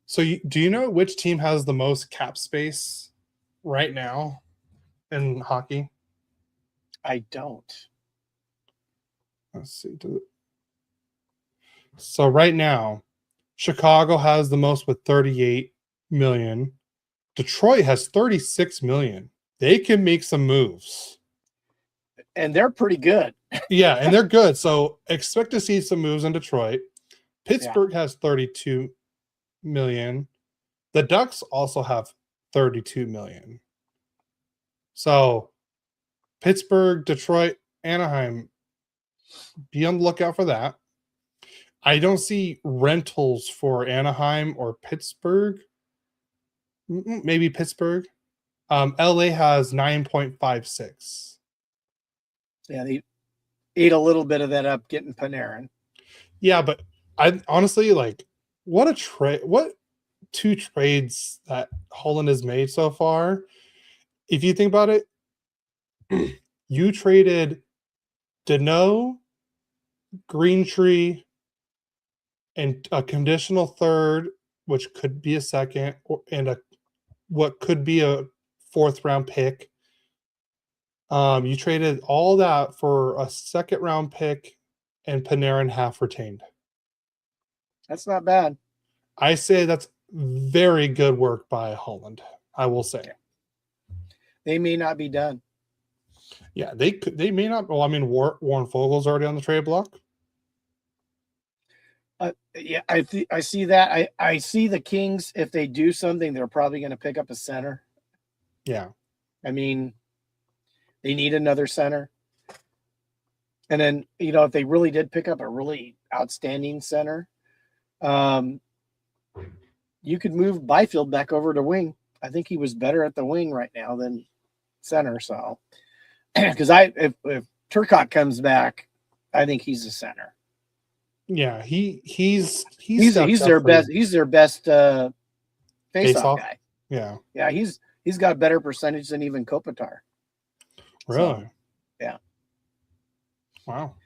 So do you know which team has the most cap space right now in hockey? I don't. Let's see. So right now, Chicago has the most with 38 million. Detroit has 36 million. They can make some moves. And they're pretty good. Yeah, and they're good. So expect to see some moves in Detroit. Pittsburgh has 32 million. The Ducks also have 32 million. So Pittsburgh, Detroit, Anaheim, be on the lookout for that. I don't see rentals for Anaheim or Pittsburgh. Maybe Pittsburgh. LA has 9.56. Yeah, they ate a little bit of that up getting Panarin. Yeah, but I honestly like what two trades that Holland has made so far. If you think about it, you traded Deneau, Greentree, and a conditional third, which could be a second, and what could be a 4th round pick. You traded all that for a 2nd round pick and Panarin half retained. That's not bad. I say that's very good work by Holland, I will say. They may not be done. Yeah, they may not. Well, I mean, Warren Fogel's already on the trade block. Yeah, I see that. I see the Kings, if they do something, they're probably going to pick up a center. Yeah. I mean, they need another center. And then, if they really did pick up a really outstanding center, you could move Byfield back over to wing. I think he was better at the wing right now than center. So, because if Turcotte comes back, I think he's a center. Yeah, he's their best face-off guy. Yeah, yeah, he's he's got a better percentage than even Kopitar. Really? So, yeah. Wow.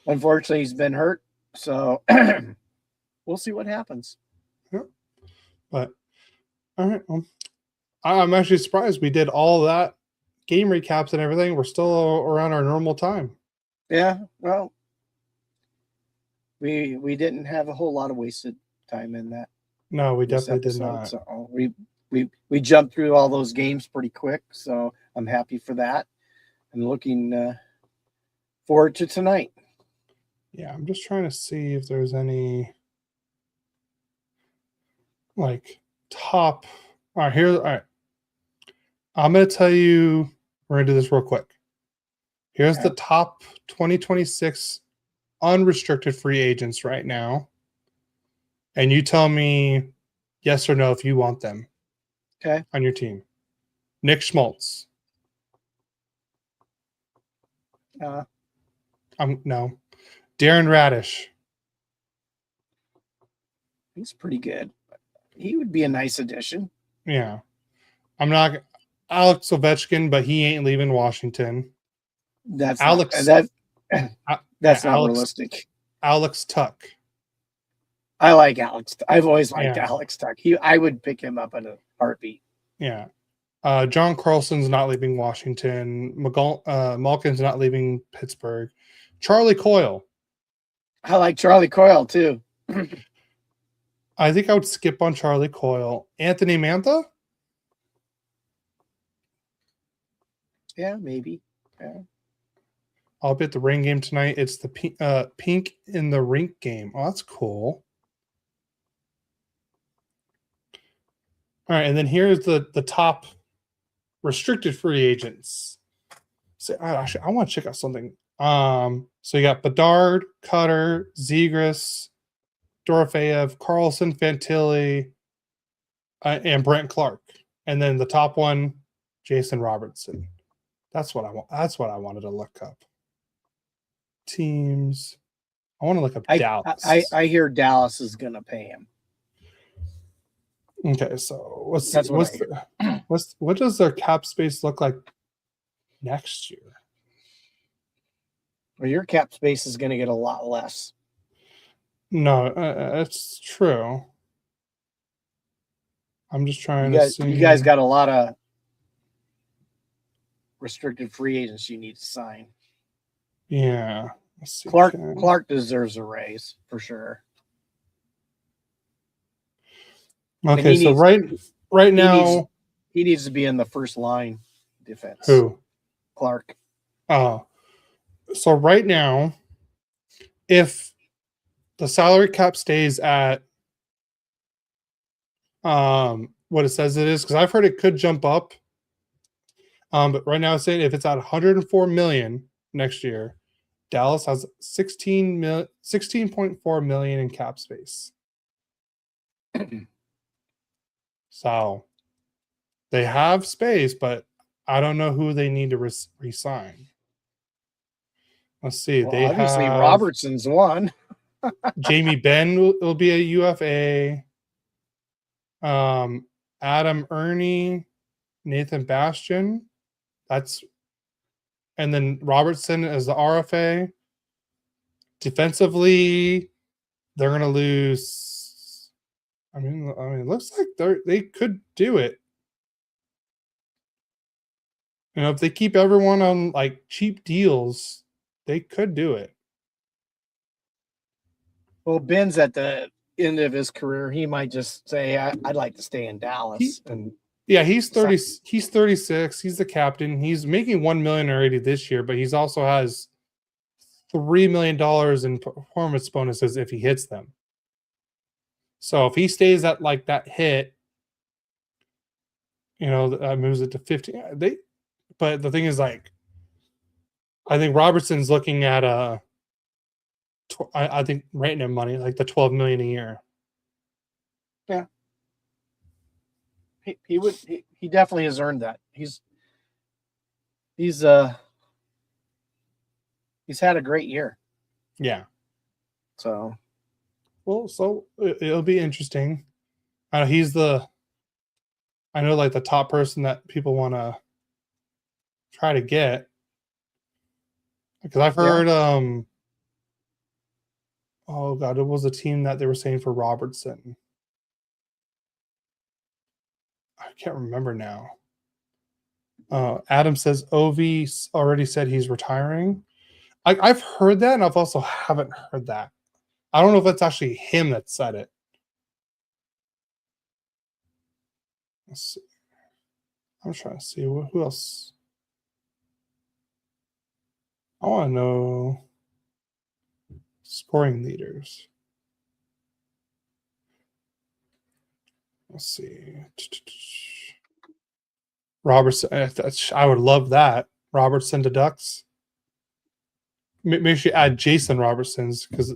Unfortunately, he's been hurt, so we'll see what happens. Yeah. But all right. Well, I'm actually surprised we did all that game recaps and everything. We're still around our normal time. Yeah, well, we didn't have a whole lot of wasted time in that. No, we This definitely episode, did not. so we jumped through all those games pretty quick. So I'm happy for that, and looking forward to tonight. Yeah, I'm just trying to see if there's any like top. All right, here. All right, I'm gonna tell you. We're gonna do this real quick. Here's the top 2026 unrestricted free agents right now, and you tell me yes or no if you want them. Okay. On your team, Nick Schmaltz. No. Darren Radish. He's pretty good. He would be a nice addition. Yeah. I'm not Alex Ovechkin, but he ain't leaving Washington. That's Alex. That's not realistic. Alex Tuck. I like Alex. I've always liked Alex Tuck. I would pick him up in a heartbeat. Yeah. John Carlson's not leaving Washington. Malkin's not leaving Pittsburgh. Charlie Coyle. I like Charlie Coyle too. I think I would skip on Charlie Coyle. Anthony Mantha? Yeah, maybe. Yeah. I'll be at the Ring game tonight. It's the Pink in the Rink game. Oh, that's cool. All right, and then here's the top restricted free agents. So actually, I want to check out something. So you got Bedard, Cutter, Zegras, Dorofeyev, Carlson, Fantilli, and Brent Clark. And then the top one, Jason Robertson. That's what I want. That's what I wanted to look up. Teams. I want to look up Dallas. I hear Dallas is going to pay him. Okay, so what does their cap space look like next year? Well, your cap space is going to get a lot less. No, it's true. I'm just trying to see. You guys got a lot of restricted free agents you need to sign. Yeah. Let's see. Clark deserves a raise for sure. Okay, so right now he needs to be in the first line defense. Who? Clark. Oh. So right now, if the salary cap stays at what it says it is, because I've heard it could jump up. But right now it's saying if it's at 104 million next year, Dallas has 16.4 million in cap space. So they have space, but I don't know who they need to resign. Let's see. Well, they obviously have Robertson's one. Jamie Benn will be a UFA. Adam Ernie, Nathan Bastian. And then Robertson as the RFA. Defensively, they're going to lose. I mean, it looks like they could do it. You know, if they keep everyone on like cheap deals, they could do it. Well, Ben's at the end of his career. He might just say, "I'd like to stay in Dallas." He's 30. He's 36. He's the captain. He's making $1 million already this year, but he's also has $3 million in performance bonuses if he hits them. So if he stays at like that hit, you know, that moves it to 50. But the thing is, like, I think Robertson's looking at I think right now money like the $12 million a year. Yeah, he definitely has earned that. He's had a great year. Yeah. So it'll be interesting. He's the I know like the top person that people want to try to get, because I've heard oh god, it was a team that they were saying for Robertson. I can't remember now. Adam says Ovi already said he's retiring. I've heard that, and I've also haven't heard that. I don't know if it's actually him that said it. Let's see. I'm trying to see who else. I want to know scoring leaders. Let's see. Robertson. I would love that. Robertson to Ducks. Maybe you add Jason Robertson's because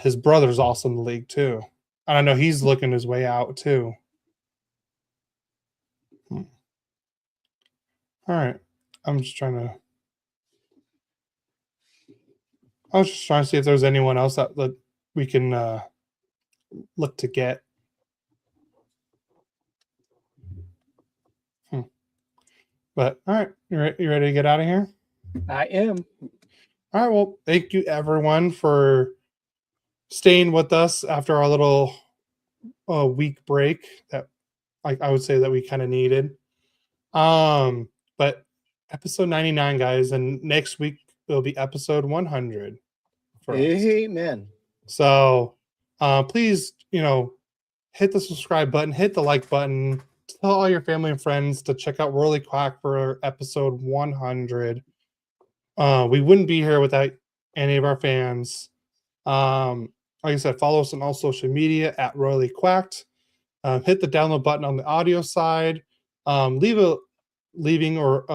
his brother's also in the league too. And I know he's looking his way out too. All right. I was just trying to see if there's anyone else that we can look to get. But all right, you ready to get out of here? I am. All right. Well, thank you everyone for staying with us after our little week break that I would say that we kind of needed. But episode 99, guys, and next week will be episode 100 for us. Amen. So please, hit the subscribe button, hit the like button, tell all your family and friends to check out Whirly Quack for episode 100. We wouldn't be here without any of our fans. Like I said, follow us on all social media at Royally Quacked. Hit the download button on the audio side. Leaving or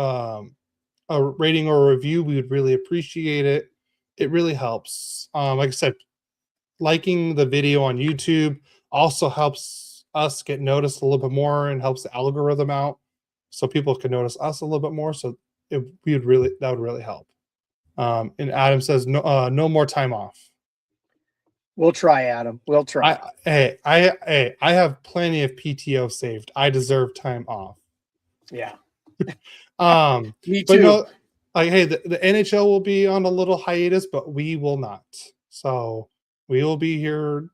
a rating or a review. We would really appreciate it. It really helps. Like I said, liking the video on YouTube also helps us get noticed a little bit more and helps the algorithm out, so people can notice us a little bit more. So that would really help. And Adam says no more time off. We'll try, Adam. We'll try. I have plenty of PTO saved. I deserve time off. Yeah. Me too. But the NHL will be on a little hiatus, but we will not. So we will be here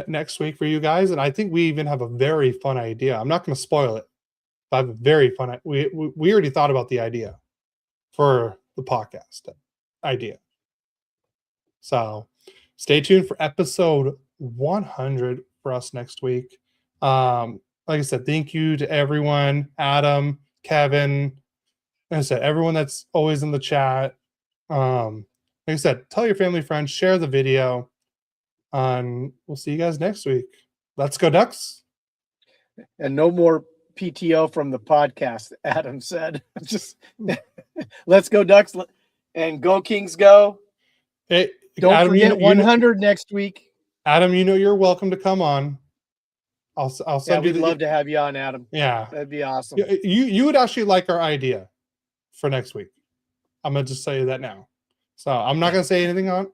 next week for you guys, and I think we even have a very fun idea. I'm not going to spoil it, but I have a very fun. We already thought about the idea for the podcast idea. So stay tuned for episode 100 for us next week. Like I said, thank you to everyone, Adam, Kevin, like I said, everyone that's always in the chat. Like I said, tell your family, friends, share the video, and we'll see you guys next week. Let's go Ducks. And no more PTO from the podcast, Adam said. Just let's go Ducks and go Kings go. Hey, don't Adam, forget 100 next week. Adam, you're welcome to come on. I'll send you. We'd love to have you on, Adam. Yeah, that'd be awesome. You would actually like our idea for next week. I'm gonna just say that now. So I'm not gonna say anything on.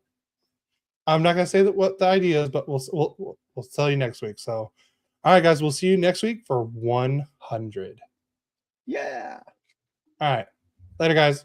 I'm not gonna say what the idea is, but we'll tell you next week. So, all right, guys, we'll see you next week for 100. Yeah. All right, later, guys.